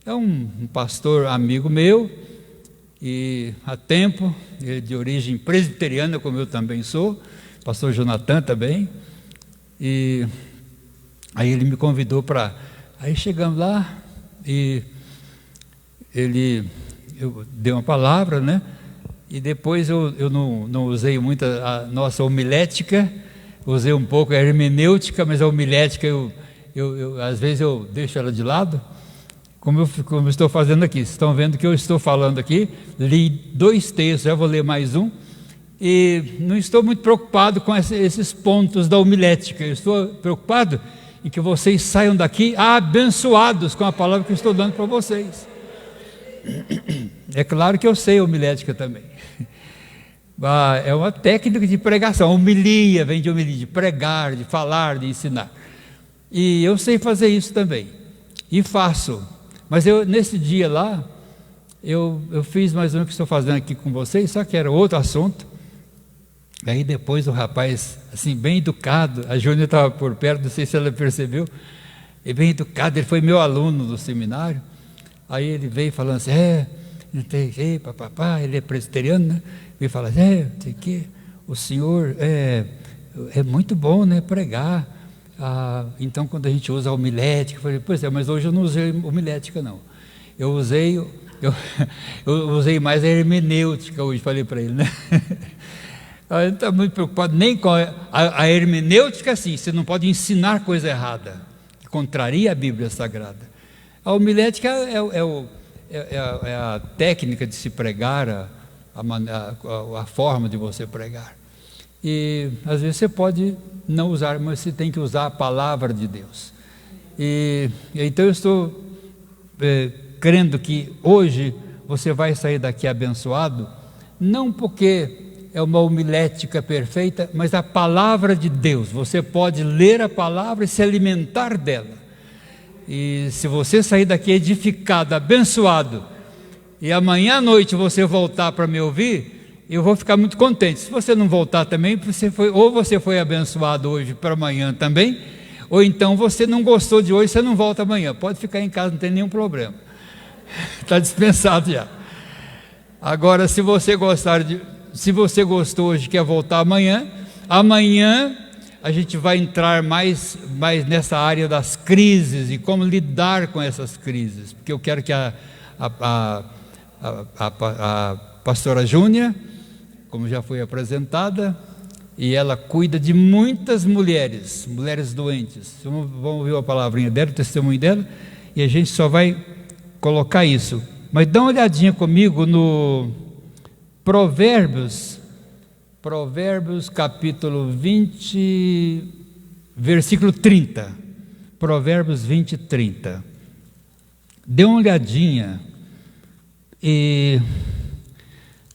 É um pastor amigo meu, e há tempo, ele é de origem presbiteriana, como eu também sou, pastor Jonathan também, e aí ele me convidou aí chegamos lá, e eu dei uma palavra, né, e depois eu não usei muito a nossa homilética, usei um pouco a hermenêutica, mas a homilética às vezes eu deixo ela de lado, como eu estou fazendo aqui. Vocês estão vendo que eu estou falando aqui, li 2 textos, já vou ler mais um, e não estou muito preocupado com esses pontos da homilética. Eu estou preocupado em que vocês saiam daqui abençoados com a palavra que eu estou dando para vocês. É claro que eu sei homilética também. É uma técnica de pregação. Homilia vem de homilia, de pregar, de falar, de ensinar. E eu sei fazer isso também. E faço. Mas nesse dia lá, eu fiz mais ou menos o que estou fazendo aqui com vocês, só que era outro assunto. Aí depois o rapaz, assim, bem educado, a Júnia estava por perto, não sei se ela percebeu, e bem educado, ele foi meu aluno do seminário. Aí ele veio falando assim, não tem jeito, papapá, ele é presbiteriano, né? Veio falar, não sei o quê, o senhor é muito bom, né, pregar. Então quando a gente usa a homilética, eu falei, pois é, mas hoje eu não usei homilética não. Eu usei mais a hermenêutica hoje, falei para ele, né? Ele não está muito preocupado nem com a hermenêutica, sim, você não pode ensinar coisa errada, que contraria a Bíblia Sagrada. A homilética é a técnica de se pregar, a forma de você pregar. E às vezes você pode não usar, mas você tem que usar a palavra de Deus. Então eu estou crendo que hoje você vai sair daqui abençoado, não porque é uma homilética perfeita, mas a palavra de Deus. Você pode ler a palavra e se alimentar dela. E se você sair daqui edificado, abençoado, e amanhã à noite você voltar para me ouvir, eu vou ficar muito contente. Se você não voltar também, você foi abençoado hoje para amanhã também, ou então você não gostou de hoje, você não volta amanhã. Pode ficar em casa, não tem nenhum problema. Está dispensado já. Agora, se você gostou hoje e quer voltar amanhã a gente vai entrar mais nessa área das crises e como lidar com essas crises, porque eu quero que a pastora Júnia, como já foi apresentada, e ela cuida de muitas mulheres doentes. Vamos ouvir a palavrinha dela, o testemunho dela, e a gente só vai colocar isso. Mas dá uma olhadinha comigo no Provérbios capítulo 20, versículo 30. Provérbios 20, 30. Dê uma olhadinha e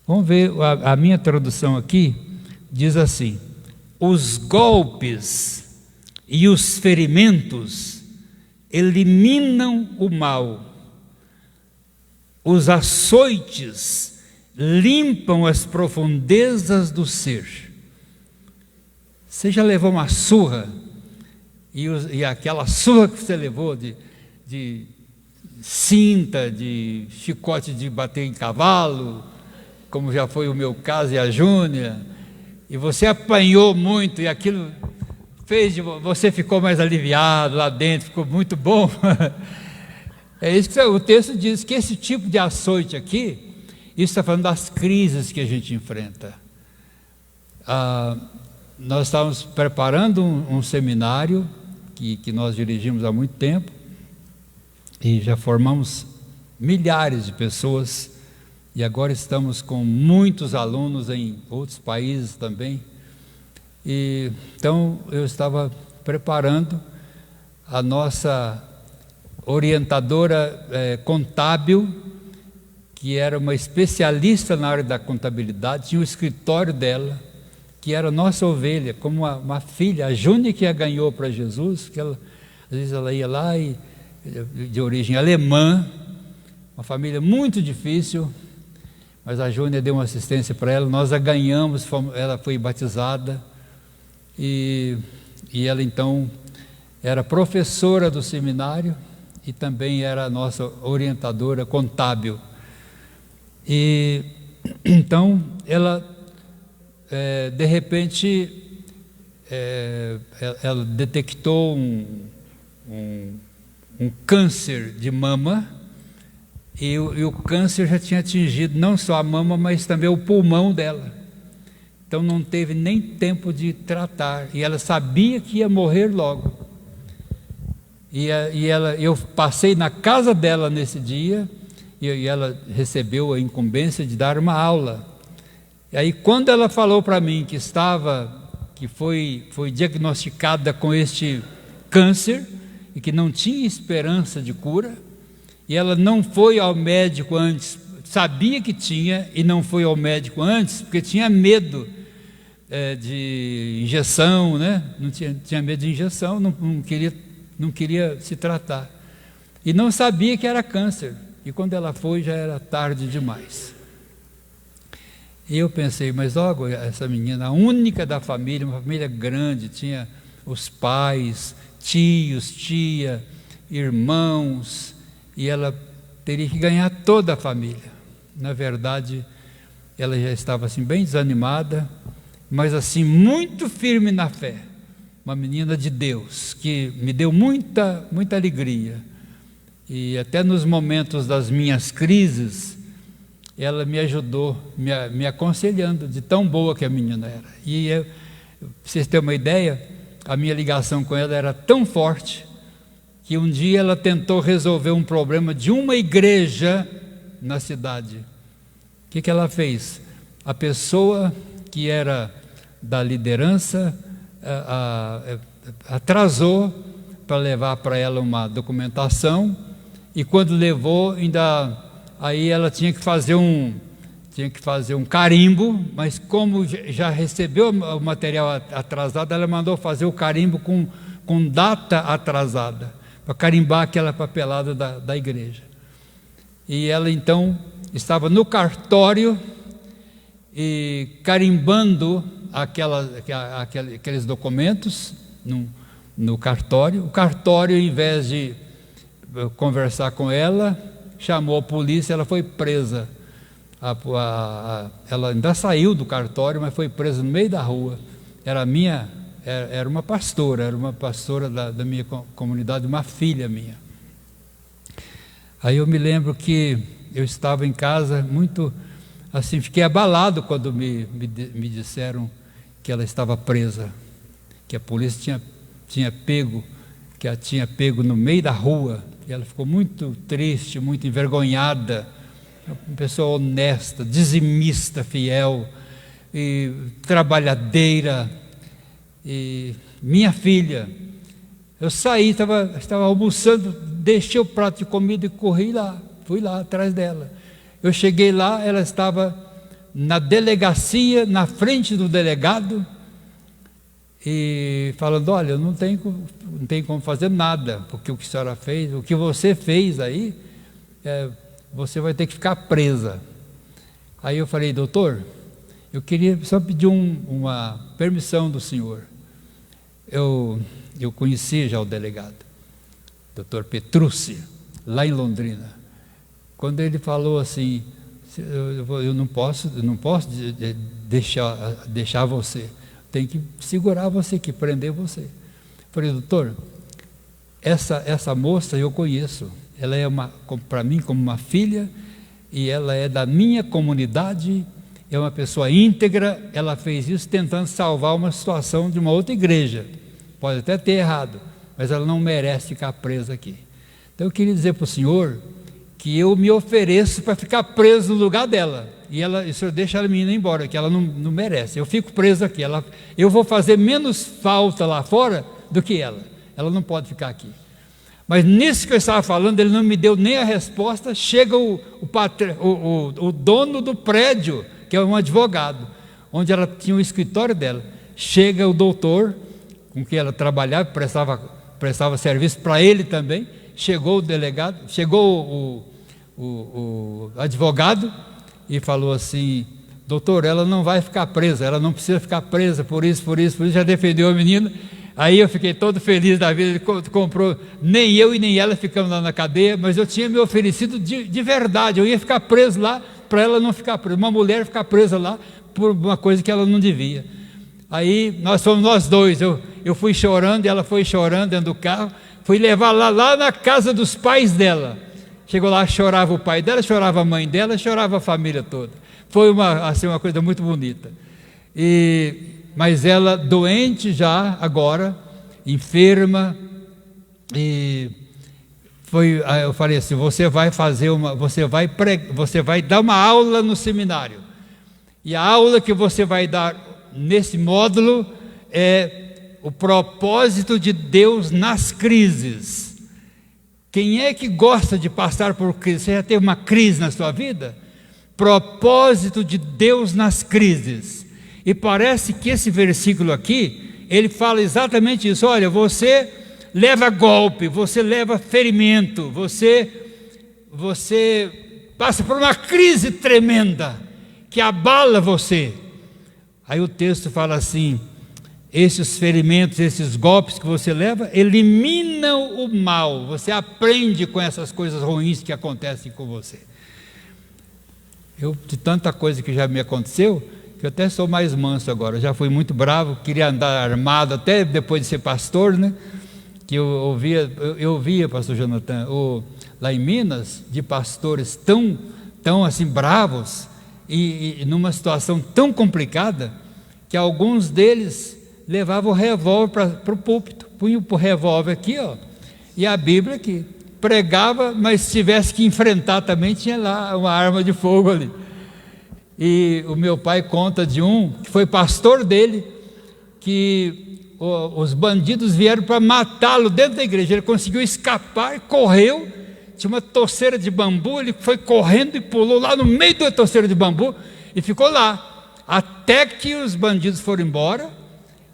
vamos ver, a minha tradução aqui diz assim: os golpes e os ferimentos eliminam o mal, os açoites limpam as profundezas do ser. Você já levou uma surra, e aquela surra que você levou de cinta, de chicote de bater em cavalo, como já foi o meu caso e a Júnia, e você apanhou muito, e aquilo você ficou mais aliviado lá dentro, ficou muito bom. É isso que o texto diz, que esse tipo de açoite aqui, isso está falando das crises que a gente enfrenta. Nós estávamos preparando um seminário que nós dirigimos há muito tempo, e já formamos milhares de pessoas, e agora estamos com muitos alunos em outros países também. Então eu estava preparando a nossa orientadora contábil, que era uma especialista na área da contabilidade, tinha o escritório dela, que era nossa ovelha, como uma filha, a Júnia, que a ganhou para Jesus, que às vezes ela ia lá, de origem alemã, uma família muito difícil, mas a Júnia deu uma assistência para ela, nós a ganhamos, ela foi batizada, e ela então era professora do seminário, e também era a nossa orientadora contábil. E então ela de repente ela detectou um câncer de mama, e o câncer já tinha atingido não só a mama, mas também o pulmão dela. Então não teve nem tempo de tratar, e ela sabia que ia morrer logo. eu passei na casa dela nesse dia, e ela recebeu a incumbência de dar uma aula. E aí, quando ela falou para mim que foi diagnosticada com este câncer e que não tinha esperança de cura, e ela não foi ao médico antes, sabia que tinha e não foi ao médico antes porque tinha medo de injeção, né? Tinha medo de injeção, não queria se tratar, e não sabia que era câncer, e quando ela foi já era tarde demais. E eu pensei, mas logo essa menina, a única da família, uma família grande, tinha os pais, tios, tia, irmãos, e ela teria que ganhar toda a família. Na verdade, ela já estava assim bem desanimada, mas assim muito firme na fé. Uma menina de Deus, que me deu muita alegria. E até nos momentos das minhas crises, ela me ajudou, me aconselhando, de tão boa que a menina era. E pra vocês terem uma ideia, a minha ligação com ela era tão forte, que um dia ela tentou resolver um problema de uma igreja na cidade. O que ela fez? A pessoa que era da liderança atrasou para levar para ela uma documentação, e quando levou, aí ela tinha que fazer um carimbo, mas como já recebeu o material atrasado, ela mandou fazer o carimbo com data atrasada, para carimbar aquela papelada da igreja. E ela então estava no cartório e carimbando aqueles documentos no cartório. O cartório, em vez de conversar com ela, chamou a polícia. Ela foi presa. Ela ainda saiu do cartório, mas foi presa no meio da rua. Era uma pastora da minha comunidade, uma filha minha. Aí eu me lembro que eu estava em casa muito assim, fiquei abalado quando me disseram que ela estava presa, que a polícia tinha pego no meio da rua, e ela ficou muito triste, muito envergonhada. Uma pessoa honesta, dizimista, fiel e trabalhadeira. E minha filha, eu saí, estava almoçando, deixei o prato de comida e fui lá atrás dela. Eu cheguei lá, ela estava na delegacia, na frente do delegado, e falando: olha, não tem como fazer nada, porque o que a senhora fez, o que você fez aí, você vai ter que ficar presa. Aí eu falei: doutor, eu queria só pedir uma permissão do senhor. Eu conheci já o delegado, doutor Petrucci, lá em Londrina. Quando ele falou assim: eu não posso deixar você, tem que segurar você aqui, prender você. Eu falei: doutor, essa moça eu conheço, ela é para mim como uma filha, e ela é da minha comunidade, é uma pessoa íntegra. Ela fez isso tentando salvar uma situação de uma outra igreja, pode até ter errado, mas ela não merece ficar presa aqui. Então eu queria dizer para o senhor que eu me ofereço para ficar preso no lugar dela, e o senhor deixa a menina embora, que ela não merece. Eu fico preso aqui, eu vou fazer menos falta lá fora do que ela não pode ficar aqui. Mas nisso que eu estava falando, ele não me deu nem a resposta. Chega o dono do prédio, que é um advogado, onde ela tinha o escritório dela. Chega o doutor com quem ela trabalhava, prestava serviço para ele também. Chegou o delegado, chegou o advogado e falou assim: doutor, ela não vai ficar presa, ela não precisa ficar presa por isso, já defendeu a menina. Aí eu fiquei todo feliz da vida. Ele comprou, nem eu e nem ela ficamos lá na cadeia, mas eu tinha me oferecido de verdade, eu ia ficar preso lá para ela não ficar presa, uma mulher ficar presa lá por uma coisa que ela não devia. Aí nós fomos nós dois, eu fui chorando e ela foi chorando dentro do carro. Fui levar lá na casa dos pais dela. Chegou lá, chorava o pai dela, chorava a mãe dela, chorava a família toda. Foi uma coisa muito bonita. Mas ela doente já agora, enferma, E aí eu falei assim: você vai dar uma aula no seminário. E a aula que você vai dar nesse módulo é o propósito de Deus nas crises. Quem é que gosta de passar por crise? Você já teve uma crise na sua vida? Propósito de Deus nas crises. E parece que esse versículo aqui, ele fala exatamente isso. Olha, você leva golpe, você leva ferimento, você passa por uma crise tremenda que abala você. Aí o texto fala assim: esses ferimentos, esses golpes que você leva, eliminam o mal. Você aprende com essas coisas ruins que acontecem com você. De tanta coisa que já me aconteceu, que eu até sou mais manso agora. Eu já fui muito bravo, queria andar armado, até depois de ser pastor, né? Que eu ouvia, pastor Jonathan, lá em Minas, de pastores tão assim bravos, e numa situação tão complicada, que alguns deles levavam o revólver para o púlpito, punham o revólver aqui, ó, e a Bíblia aqui, pregava, mas se tivesse que enfrentar também, tinha lá uma arma de fogo ali. E o meu pai conta de um que foi pastor dele, que os bandidos vieram para matá-lo dentro da igreja. Ele conseguiu escapar, correu, tinha uma torceira de bambu, ele foi correndo e pulou lá no meio da torceira de bambu e ficou lá, até que os bandidos foram embora,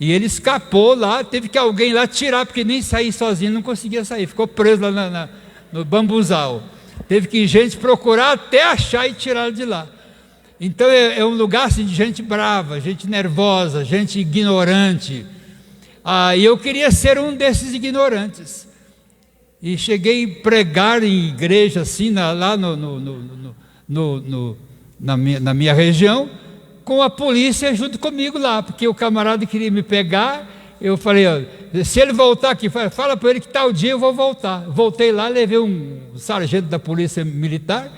e ele escapou lá. Teve que alguém lá tirar, porque nem sair sozinho não conseguia sair, ficou preso lá no bambuzal. Teve que gente procurar até achar e tirá-lo de lá. Então é um lugar assim, de gente brava, gente nervosa, gente ignorante. E eu queria ser um desses ignorantes. E cheguei a pregar em igreja assim, lá na minha região, com a polícia junto comigo lá, porque o camarada queria me pegar. Eu falei: se ele voltar aqui, fala para ele que tal dia eu vou voltar. Voltei lá, levei um sargento da polícia militar,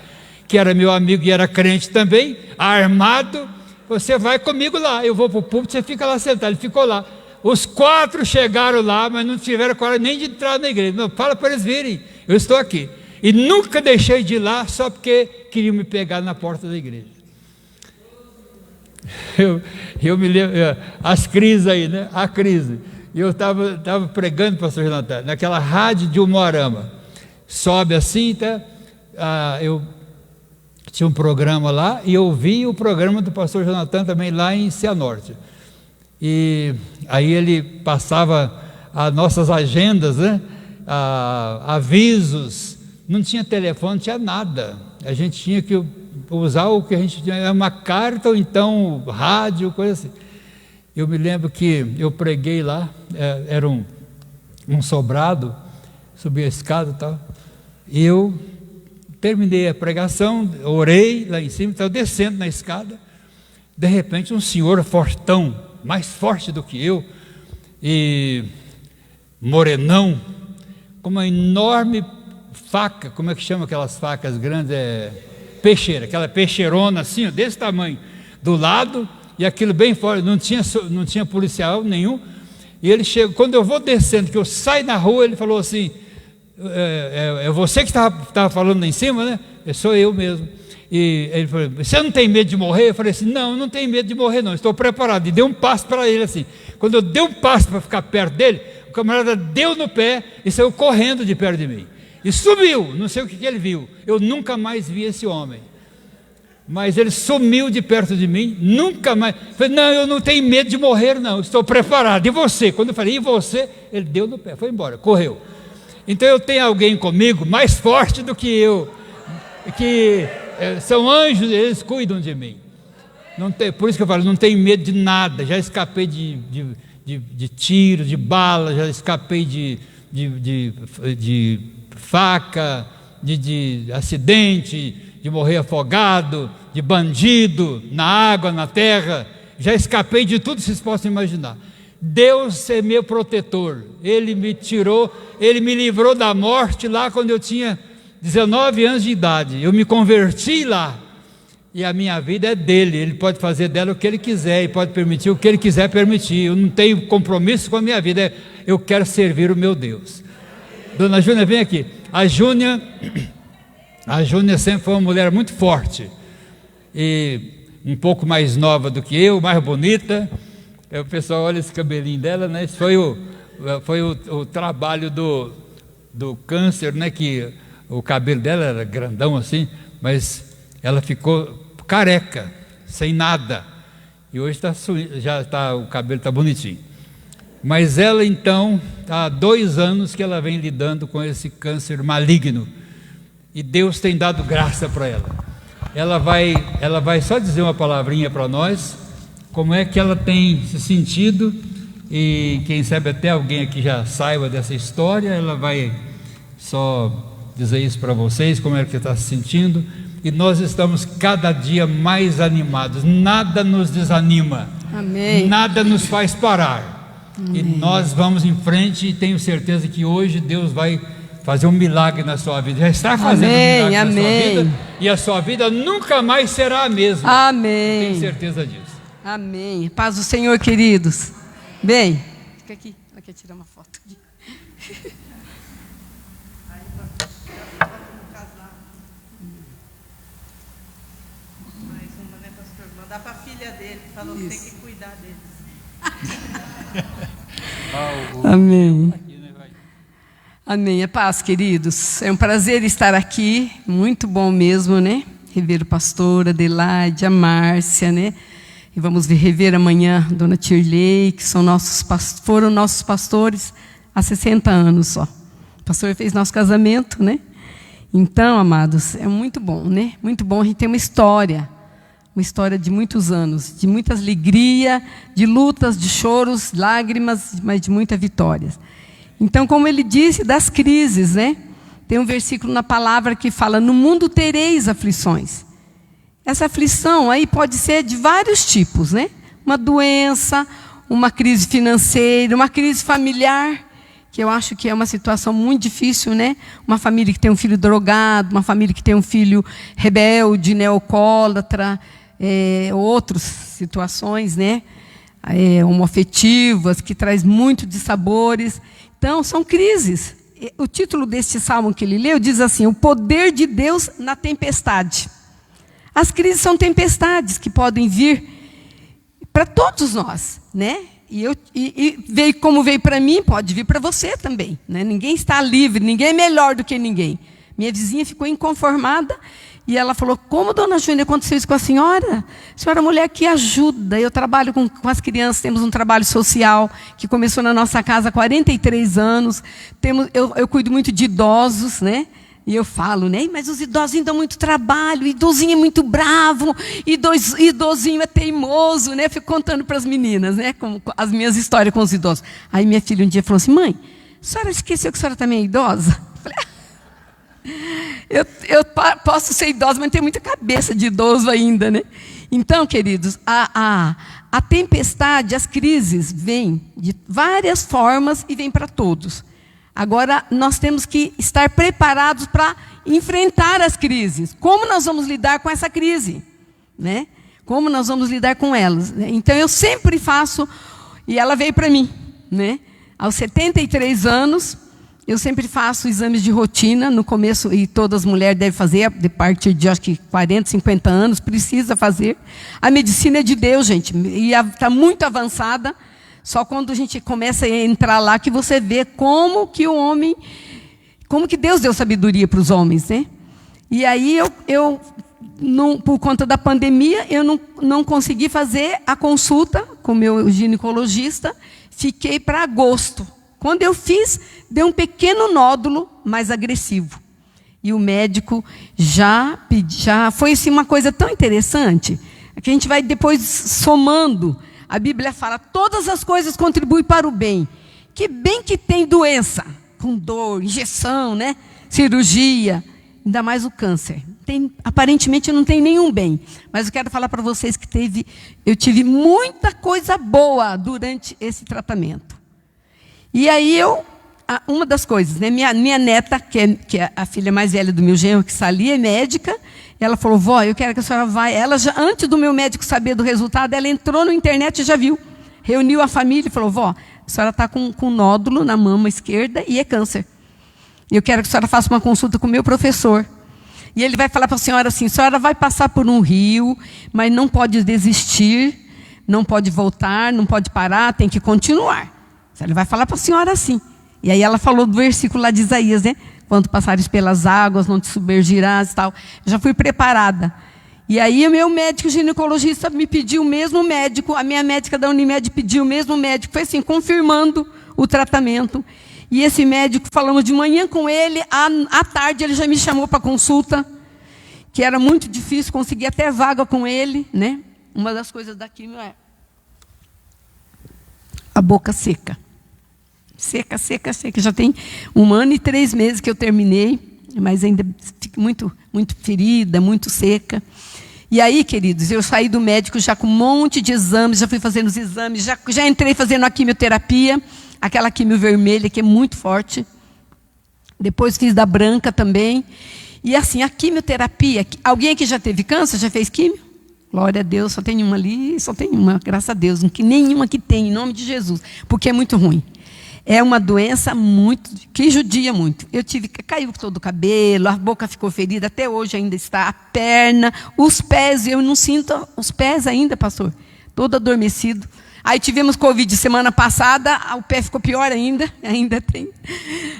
que era meu amigo e era crente também, armado. Você vai comigo lá, eu vou para o púlpito, você fica lá sentado. Ele ficou lá. Os 4 chegaram lá, mas não tiveram coragem nem de entrar na igreja. Não, fala para eles virem, eu estou aqui. E nunca deixei de ir lá só porque queriam me pegar na porta da igreja. Eu me lembro, as crises aí, né? A crise. E eu estava pregando, pastor Jonathan, naquela rádio de Umuarama. Sobe assim, tá? Eu tinha um programa lá, e eu vi o programa do pastor Jonathan também lá em Cianorte. E aí ele passava as nossas agendas, né? Avisos, não tinha telefone, não tinha nada. A gente tinha que usar o que a gente tinha, uma carta ou então rádio, coisa assim. Eu me lembro que eu preguei lá, era um sobrado, subi a escada e tal, e eu terminei a pregação, orei lá em cima, estava descendo na escada, de repente um senhor fortão, mais forte do que eu, e morenão, com uma enorme faca, como é que chama aquelas facas grandes? Peixeira, aquela peixeirona assim, desse tamanho, do lado, e aquilo bem forte, não tinha policial nenhum. E ele chegou, quando eu vou descendo, que eu saio na rua, ele falou assim: é você que estava falando lá em cima, né? Sou eu mesmo. E ele falou: você não tem medo de morrer? Eu falei assim: não tenho medo de morrer não, estou preparado. E dei um passo para ele assim. Quando eu dei um passo para ficar perto dele, o camarada deu no pé e saiu correndo de perto de mim. E sumiu, não sei o que ele viu. Eu nunca mais vi esse homem. Mas ele sumiu de perto de mim, nunca mais. Eu falei: não, eu não tenho medo de morrer não, estou preparado. E você? Quando eu falei: e você? Ele deu no pé, foi embora, correu. Então eu tenho alguém comigo mais forte do que eu, que são anjos, eles cuidam de mim. Por isso que eu falo, não tenho medo de nada. Já escapei de tiro, de bala, já escapei de faca, de acidente, de morrer afogado, de bandido, na água, na terra. Já escapei de tudo que vocês possam imaginar. Deus é meu protetor. Ele me tirou, Ele me livrou da morte lá quando eu tinha 19 anos de idade. Eu me converti lá. E a minha vida é dele. Ele pode fazer dela o que ele quiser e pode permitir o que ele quiser permitir. Eu não tenho compromisso com a minha vida. Eu quero servir o meu Deus. Dona Júnia, vem aqui. A Júnia sempre foi uma mulher muito forte. E um pouco mais nova do que eu, mais bonita. O pessoal olha esse cabelinho dela, né? Esse foi o trabalho do câncer, né? Que o cabelo dela era grandão assim, mas ela ficou careca, sem nada. E hoje o cabelo está bonitinho. Mas ela então, há 2 anos que ela vem lidando com esse câncer maligno. E Deus tem dado graça para ela. Ela vai só dizer uma palavrinha para nós, como é que ela tem se sentido, e quem sabe até alguém aqui já saiba dessa história. Ela vai só dizer isso para vocês, como é que está se sentindo, e nós estamos cada dia mais animados, nada nos desanima, Amém. Nada nos faz parar, Amém. E nós vamos em frente, e tenho certeza que hoje Deus vai fazer um milagre na sua vida, já está fazendo um milagre na sua vida, e a sua vida nunca mais será a mesma. Amém. Tenho certeza disso. Amém. Paz do Senhor, queridos. Bem, fica aqui, ela quer tirar uma foto aqui. Mais uma, né, pastor? Mandar para a filha dele, falou que tem que cuidar deles. Amém. Amém. A paz, queridos. É um prazer estar aqui, muito bom mesmo, né? Rever o pastor Adelaide, a Márcia, né? E vamos rever amanhã a dona Tirley, que foram nossos pastores há 60 anos só. O pastor fez nosso casamento, né? Então, amados, é muito bom, né? Muito bom. A gente tem uma história de muitos anos, de muita alegria, de lutas, de choros, lágrimas, mas de muita vitória. Então, como ele disse, das crises, né? Tem um versículo na palavra que fala: no mundo tereis aflições. Essa aflição aí pode ser de vários tipos, né? Uma doença, uma crise financeira, uma crise familiar, que eu acho que é uma situação muito difícil, né? Uma família que tem um filho drogado, uma família que tem um filho rebelde, né? Alcoólatra, outras situações, né? Homoafetivas, que traz muito dissabores. Então, são crises. O título deste salmo que ele leu diz assim: o poder de Deus na tempestade. As crises são tempestades que podem vir para todos nós, né? E veio como veio para mim, pode vir para você também, né? Ninguém está livre, ninguém é melhor do que ninguém. Minha vizinha ficou inconformada e ela falou: como, dona Júnia, aconteceu isso com a senhora? A senhora é mulher que ajuda. Eu trabalho com as crianças, temos um trabalho social que começou na nossa casa há 43 anos. Eu cuido muito de idosos, né? E eu falo, né? Mas os idosinhos dão muito trabalho, idosinho é muito bravo, idosinho é teimoso, né? Eu fico contando para as meninas, né? Como as minhas histórias com os idosos. Aí minha filha um dia falou assim: mãe, a senhora esqueceu que a senhora também é idosa? Eu falei: eu posso ser idosa, mas tenho muita cabeça de idoso ainda, né? Então, queridos, a tempestade, as crises vêm de várias formas e vêm para todos. Agora, nós temos que estar preparados para enfrentar as crises. Como nós vamos lidar com essa crise, né? Como nós vamos lidar com elas, né? Então, eu sempre faço, e ela veio para mim, né? Aos 73 anos, eu sempre faço exames de rotina no começo, e todas as mulheres devem fazer, a partir de, acho que 40, 50 anos, precisa fazer. A medicina é de Deus, gente, e está muito avançada. Só quando a gente começa a entrar lá que você vê como que Deus deu sabedoria para os homens, né? E aí eu não, por conta da pandemia, eu não consegui fazer a consulta com o meu ginecologista, fiquei para agosto. Quando eu fiz, deu um pequeno nódulo mais agressivo. E o médico já foi assim, uma coisa tão interessante, que a gente vai depois somando. A Bíblia fala: todas as coisas contribuem para o bem. Que bem que tem doença, com dor, injeção, né? Cirurgia, ainda mais o câncer. Aparentemente não tem nenhum bem. Mas eu quero falar para vocês que eu tive muita coisa boa durante esse tratamento. E aí uma das coisas, né? Minha neta, que é a filha mais velha do meu genro, que está ali, é médica. Ela falou: vó, eu quero que a senhora vá. Ela já, antes do meu médico saber do resultado, ela entrou na internet e já viu. Reuniu a família e falou: vó, a senhora está com um nódulo na mama esquerda e é câncer. E eu quero que a senhora faça uma consulta com o meu professor. E ele vai falar para a senhora assim: a senhora vai passar por um rio, mas não pode desistir, não pode voltar, não pode parar, tem que continuar. Ele vai falar para a senhora assim. E aí ela falou do versículo lá de Isaías, né? Quando passares pelas águas, não te submergirás e tal. Eu já fui preparada. E aí o meu médico ginecologista me pediu o mesmo médico, a minha médica da Unimed pediu o mesmo médico. Foi assim, confirmando o tratamento. E esse médico, falamos de manhã com ele, à tarde ele já me chamou para consulta, que era muito difícil conseguir até vaga com ele, né? Uma das coisas da quimio é a boca seca. Seca, seca, seca. Já tem 1 ano e 3 meses que eu terminei, mas ainda fico muito, muito ferida, muito seca. E aí, queridos, eu saí do médico já com um monte de exames, já fui fazendo os exames, já entrei fazendo a quimioterapia, aquela quimio vermelha que é muito forte. Depois fiz da branca também. E assim, a quimioterapia, alguém aqui já teve câncer, já fez quimio? Glória a Deus, só tem uma ali, só tem uma, graças a Deus, nenhuma que tem, em nome de Jesus, porque é muito ruim. É uma doença que judia muito. Caiu todo o cabelo, a boca ficou ferida, até hoje ainda está, a perna, os pés, eu não sinto os pés ainda, pastor, todo adormecido. Aí tivemos Covid semana passada, o pé ficou pior ainda tem.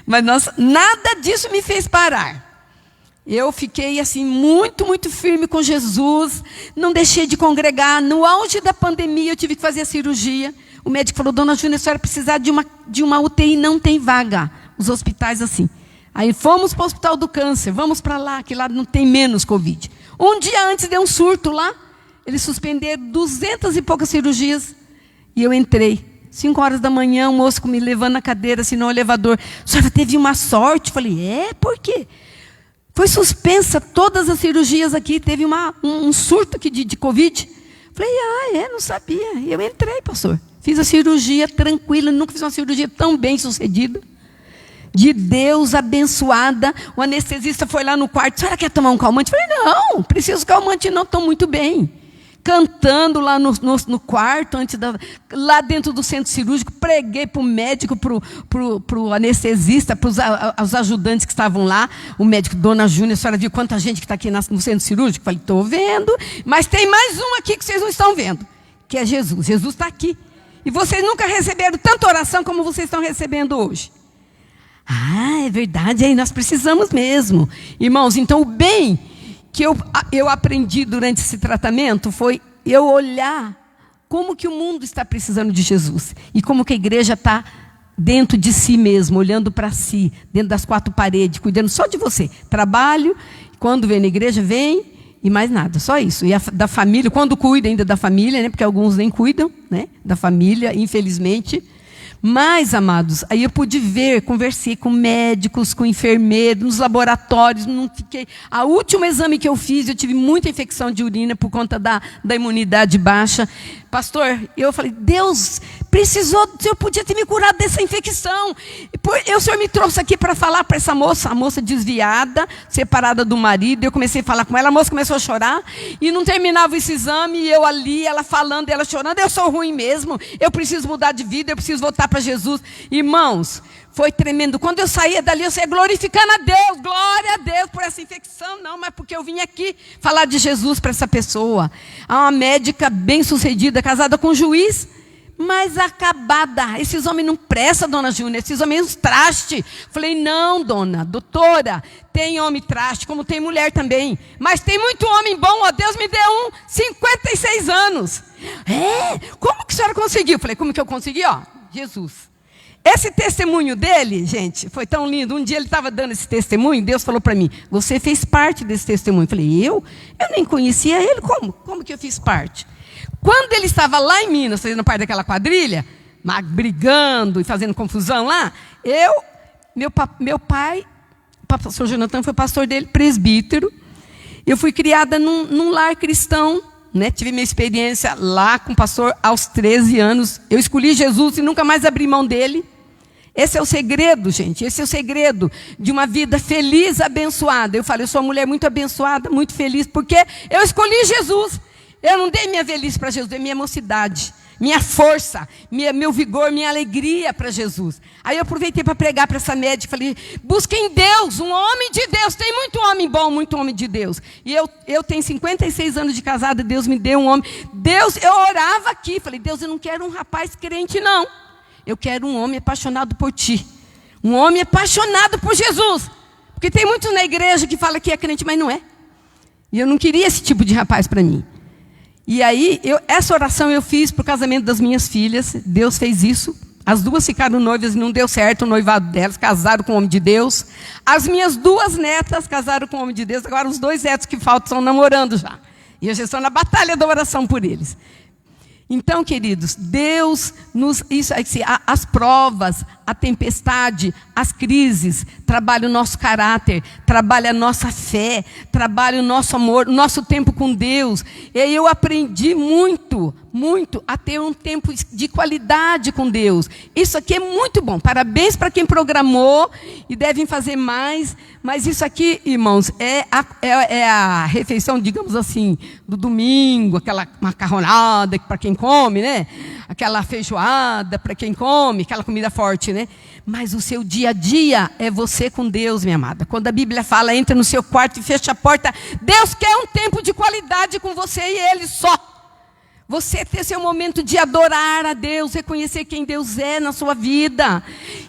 Mas nada disso me fez parar. Eu fiquei assim muito, muito firme com Jesus, não deixei de congregar. No auge da pandemia eu tive que fazer a cirurgia. O médico falou: dona Júnia, a senhora precisar de uma UTI, não tem vaga. Os hospitais assim. Aí fomos para o Hospital do Câncer, vamos para lá, que lá não tem menos Covid. Um dia antes deu um surto lá, eles suspenderam 200 e poucas cirurgias. E eu entrei, 5 horas da manhã, um moço me levando na cadeira, assim, no elevador. A senhora teve uma sorte? Falei: por quê? Foi suspensa todas as cirurgias aqui, teve um surto aqui de Covid. Falei: não sabia. E eu entrei, pastor. Fiz a cirurgia tranquila, nunca fiz uma cirurgia tão bem sucedida. De Deus, abençoada. O anestesista foi lá no quarto: a senhora quer tomar um calmante? Falei: não, preciso calmante não, estou muito bem. Cantando lá no quarto, lá dentro do centro cirúrgico, preguei para o médico, para o anestesista, para os ajudantes que estavam lá. O médico: dona Júnia, a senhora viu quanta gente que está aqui no centro cirúrgico? Falei: estou vendo, mas tem mais um aqui que vocês não estão vendo, que é Jesus. Jesus está aqui. E vocês nunca receberam tanta oração como vocês estão recebendo hoje. É verdade, aí nós precisamos mesmo. Irmãos, então o bem que eu aprendi durante esse tratamento foi eu olhar como que o mundo está precisando de Jesus. E como que a igreja está dentro de si mesmo, olhando para si, dentro das 4 paredes, cuidando só de você. Trabalho, quando vem na igreja, vem, e mais nada, só isso. E da família, quando cuida ainda da família, né, porque alguns nem cuidam, né, da família, infelizmente. Mas, amados, aí eu pude ver, conversei com médicos, com enfermeiros, nos laboratórios, não fiquei. O último exame que eu fiz, eu tive muita infecção de urina por conta da imunidade baixa. Pastor, eu falei: Deus, precisou, o Senhor podia ter me curado dessa infecção. O Senhor me trouxe aqui para falar para essa moça, a moça desviada, separada do marido. Eu comecei a falar com ela, a moça começou a chorar, e não terminava esse exame, e eu ali, ela falando, ela chorando: eu sou ruim mesmo, eu preciso mudar de vida, eu preciso voltar para Jesus. Irmãos, foi tremendo. Quando eu saía dali, eu saía glorificando a Deus, glória a Deus por essa infecção, não, mas porque eu vim aqui falar de Jesus para essa pessoa. Uma médica bem sucedida, casada com um juiz, mas acabada. Esses homens não prestam, dona Júnia, esses homens uns traste. Falei: não, doutora, tem homem traste, como tem mulher também, mas tem muito homem bom. Ó, Deus me deu 56 anos. Como que a senhora conseguiu? Falei: como que eu consegui? Jesus. Esse testemunho dele, gente, foi tão lindo. Um dia ele estava dando esse testemunho, Deus falou para mim: você fez parte desse testemunho. Eu falei: eu nem conhecia ele, como que eu fiz parte? Quando ele estava lá em Minas, fazendo parte daquela quadrilha, brigando e fazendo confusão lá, meu pai, o pastor Jonathan foi pastor dele, presbítero. Eu fui criada num lar cristão, né? Tive minha experiência lá com o pastor aos 13 anos. Eu escolhi Jesus e nunca mais abri mão dele. Esse é o segredo, gente. Esse é o segredo de uma vida feliz, abençoada. Eu falei: eu sou uma mulher muito abençoada, muito feliz, porque eu escolhi Jesus. Eu não dei minha velhice para Jesus, dei minha mocidade. minha força, meu vigor, minha alegria para Jesus. Aí eu aproveitei para pregar para essa médica, falei, busquem Deus, um homem de Deus, tem muito homem bom, muito homem de Deus. E eu tenho 56 anos de casada, Deus me deu um homem. Deus, eu orava aqui, falei, Deus, eu não quero um rapaz crente não, eu quero um homem apaixonado por ti, um homem apaixonado por Jesus. Porque tem muitos na igreja que falam que é crente, mas não é. E eu não queria esse tipo de rapaz para mim. E aí, essa oração eu fiz para o casamento das minhas filhas. Deus fez isso. As duas ficaram noivas e não deu certo o noivado delas. Casaram com o homem de Deus. As minhas 2 netas casaram com o homem de Deus. Agora os 2 netos que faltam estão namorando já. E eu já estou na batalha da oração por eles. Então, queridos, Deus as provas, a tempestade, as crises, trabalha o nosso caráter, trabalha a nossa fé, trabalha o nosso amor, o nosso tempo com Deus. E aí eu aprendi muito a ter um tempo de qualidade com Deus. Isso aqui é muito bom. Parabéns para quem programou e devem fazer mais. Mas isso aqui, irmãos, é a refeição, digamos assim, do domingo, aquela macarronada para quem come, né? Aquela feijoada para quem come, aquela comida forte, né? Mas o seu dia a dia é você com Deus, minha amada. Quando a Bíblia fala, entra no seu quarto e fecha a porta, Deus quer um tempo de qualidade com você e Ele só. Você ter seu momento de adorar a Deus, reconhecer quem Deus é na sua vida.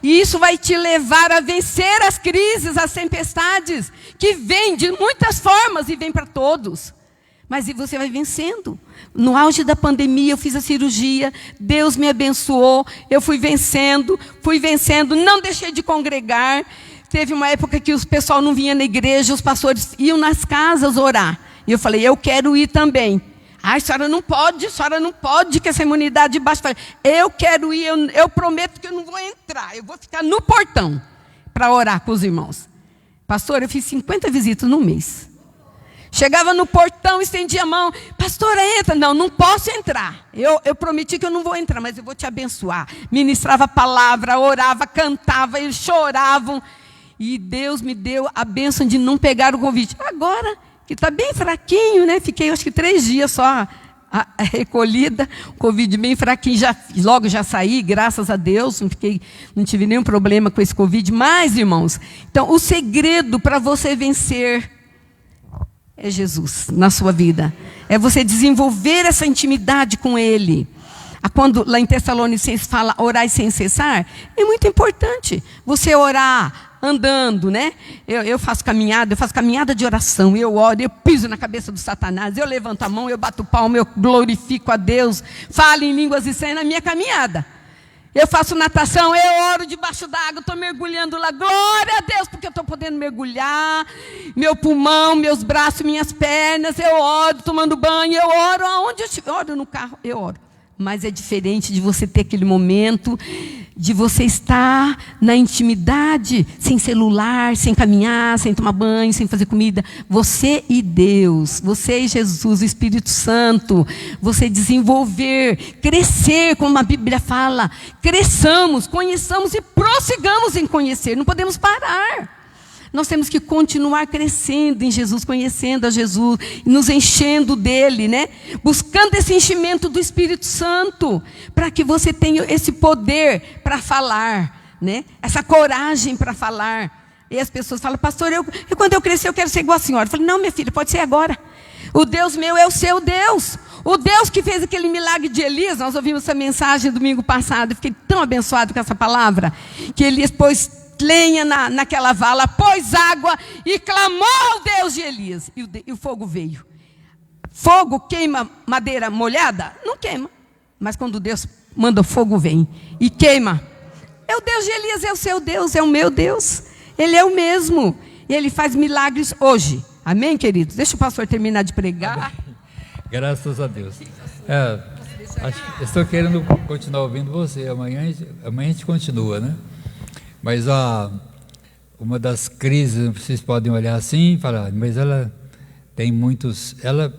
E isso vai te levar a vencer as crises, as tempestades, que vêm de muitas formas e vêm para todos. Mas você vai vencendo. No auge da pandemia eu fiz a cirurgia, Deus me abençoou, eu fui vencendo, não deixei de congregar. Teve uma época que o pessoal não vinha na igreja, os pastores iam nas casas orar. E eu falei, eu quero ir também. A senhora não pode, que essa imunidade baixa. Eu quero ir, eu prometo que eu não vou entrar, eu vou ficar no portão para orar com os irmãos. Pastor, eu fiz 50 visitas no mês. Chegava no portão, estendia a mão, pastora, entra. Não posso entrar. Eu prometi que eu não vou entrar, mas eu vou te abençoar. Ministrava a palavra, orava, cantava, eles choravam. E Deus me deu a bênção de não pegar o convite. Agora, que está bem fraquinho, né? Fiquei acho que 3 dias só recolhida, Covid bem fraquinho, logo já saí, graças a Deus, não tive nenhum problema com esse Covid. Mas, irmãos, então o segredo para você vencer é Jesus na sua vida. É você desenvolver essa intimidade com Ele. Quando lá em Tessalonicenses fala orar sem cessar, é muito importante você orar andando, né? Eu faço caminhada de oração, eu oro, eu piso na cabeça do Satanás, eu levanto a mão, eu bato palma, eu glorifico a Deus, falo em línguas estranhas na minha caminhada. Eu faço natação, eu oro debaixo d'água, estou mergulhando lá, glória a Deus, porque eu estou podendo mergulhar, meu pulmão, meus braços, minhas pernas, eu oro tomando banho, eu oro aonde eu estiver, oro no carro, eu oro. Mas é diferente de você ter aquele momento, de você estar na intimidade, sem celular, sem caminhar, sem tomar banho, sem fazer comida. Você e Deus, você e Jesus, o Espírito Santo. Você desenvolver, crescer, como a Bíblia fala. Cresçamos, conheçamos e prossigamos em conhecer. Não podemos parar. Nós temos que continuar crescendo em Jesus, conhecendo a Jesus, nos enchendo dele, né? Buscando esse enchimento do Espírito Santo, para que você tenha esse poder para falar, né? Essa coragem para falar. E as pessoas falam, pastor, quando eu crescer eu quero ser igual a senhora. Eu falei, não, minha filha, pode ser agora. O Deus meu é o seu Deus. O Deus que fez aquele milagre de Elias, nós ouvimos essa mensagem domingo passado, eu fiquei tão abençoado com essa palavra, que Elias pôs lenha naquela vala, pôs água e clamou ao Deus de Elias. E o fogo veio. Fogo queima madeira molhada? Não queima. Mas quando Deus manda o fogo, vem e queima. É o Deus de Elias, é o seu Deus, é o meu Deus. Ele é o mesmo. E Ele faz milagres hoje. Amém, queridos? Deixa o pastor terminar de pregar. Amém. Graças a Deus. Estou querendo continuar ouvindo você. Amanhã a gente continua, né? Mas uma das crises, vocês podem olhar assim e falar, mas ela tem muitos... Ela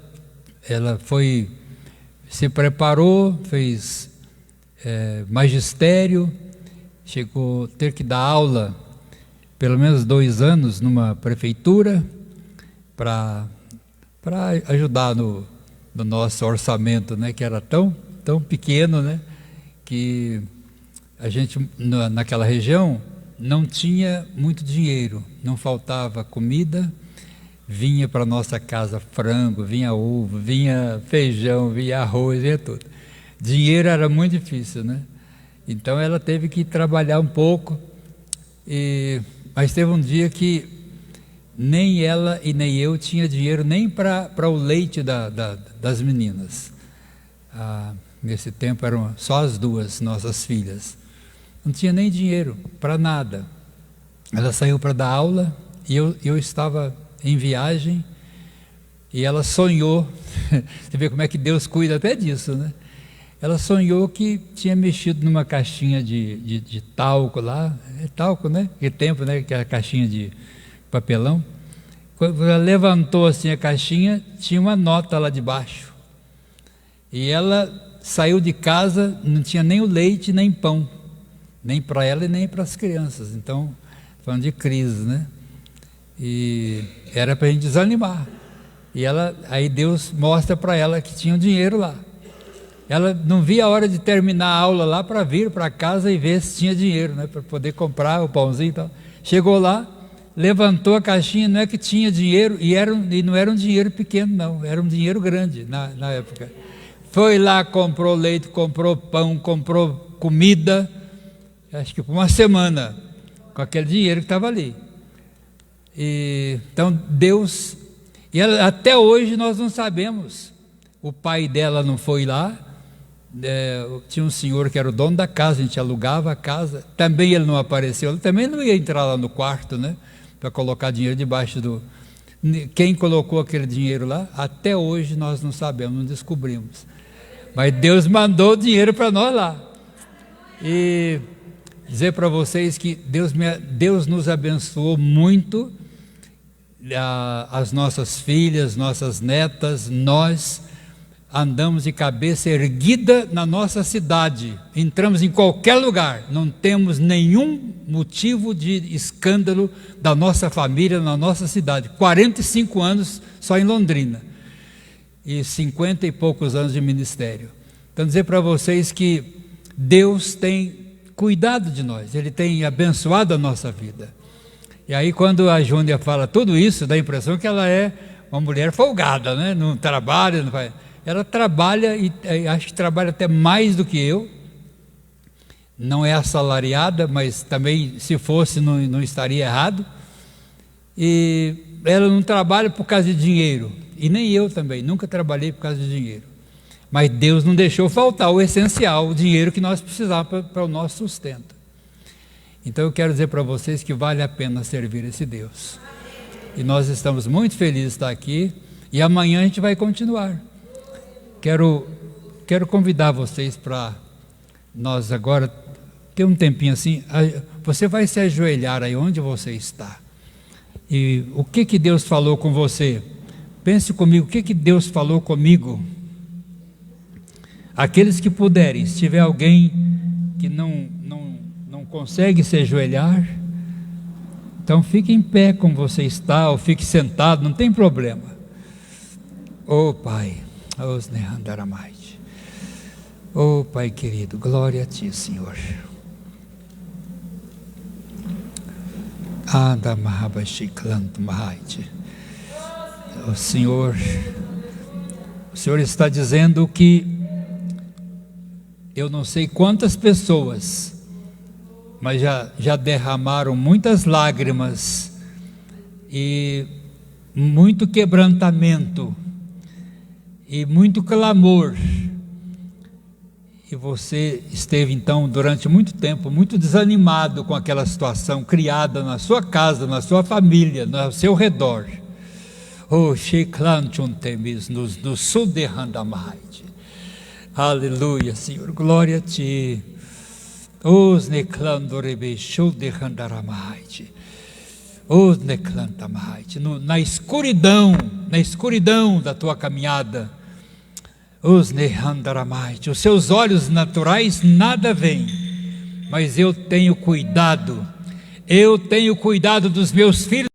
se preparou, fez magistério, chegou a ter que dar aula pelo menos 2 anos numa prefeitura para ajudar no nosso orçamento, né, que era tão tão pequeno, né? Que a gente, naquela região, não tinha muito dinheiro, não faltava comida, vinha para nossa casa frango, vinha ovo, vinha feijão, vinha arroz, vinha tudo. Dinheiro era muito difícil, né? Então ela teve que trabalhar um pouco, mas teve um dia que nem ela e nem eu tinha dinheiro nem para o leite das meninas. Nesse tempo eram só as duas, nossas filhas. Não tinha nem dinheiro para nada. Ela saiu para dar aula e eu estava em viagem e ela sonhou. Você vê como é que Deus cuida até disso, né? Ela sonhou que tinha mexido numa caixinha de talco lá. É talco, né? Que tempo, né? Que é a caixinha de papelão. Quando ela levantou assim a caixinha, tinha uma nota lá debaixo. E ela saiu de casa, não tinha nem o leite, nem pão. Nem para ela e nem para as crianças. Então, falando de crise, né? E era para a gente desanimar. E aí Deus mostra para ela que tinha um dinheiro lá. Ela não via a hora de terminar a aula lá para vir para casa e ver se tinha dinheiro, né? Para poder comprar o pãozinho e tal. Chegou lá, levantou a caixinha, não é que tinha dinheiro, e não era um dinheiro pequeno, não, era um dinheiro grande na época. Foi lá, comprou leite, comprou pão, comprou comida, acho que por uma semana, com aquele dinheiro que estava ali. Então Deus, e até hoje nós não sabemos, o pai dela não foi lá, tinha um senhor que era o dono da casa, a gente alugava a casa, também ele não apareceu, ele também não ia entrar lá no quarto, né, para colocar dinheiro debaixo quem colocou aquele dinheiro lá, até hoje nós não sabemos, não descobrimos, mas Deus mandou o dinheiro para nós lá. E dizer para vocês que Deus nos abençoou muito, as nossas filhas, nossas netas, nós andamos de cabeça erguida na nossa cidade, entramos em qualquer lugar, não temos nenhum motivo de escândalo da nossa família, na nossa cidade. 45 anos só em Londrina e 50 e poucos anos de ministério. Então dizer para vocês que Deus tem cuidado de nós, Ele tem abençoado a nossa vida. E aí quando a Júnia fala tudo isso, dá a impressão que ela é uma mulher folgada, né? Não trabalha, não faz. Ela trabalha e acho que trabalha até mais do que eu. Não é assalariada, mas também se fosse não estaria errado. E ela não trabalha por causa de dinheiro, e nem eu também, nunca trabalhei por causa de dinheiro. Mas Deus não deixou faltar o essencial, o dinheiro que nós precisávamos para o nosso sustento. Então eu quero dizer para vocês que vale a pena servir esse Deus. E nós estamos muito felizes de estar aqui, e amanhã a gente vai continuar. Quero convidar vocês para nós agora ter um tempinho assim. Você vai se ajoelhar aí onde você está. E o que Deus falou com você? Pense comigo, o que Deus falou comigo? Aqueles que puderem, se tiver alguém que não consegue se ajoelhar, então fique em pé como você está, ou fique sentado, não tem problema. Oh Pai, oh Pai querido, glória a Ti, Senhor. O Senhor está dizendo que eu não sei quantas pessoas, mas já derramaram muitas lágrimas e muito quebrantamento e muito clamor, e você esteve então durante muito tempo muito desanimado com aquela situação criada na sua casa, na sua família, no seu redor. Oh, aleluia, Senhor, glória a Ti. Os neclando rebechou de randaramaite. Os neclantamaite. Na escuridão da tua caminhada. Os nehandaramaite. Os seus olhos naturais nada veem, mas eu tenho cuidado dos meus filhos.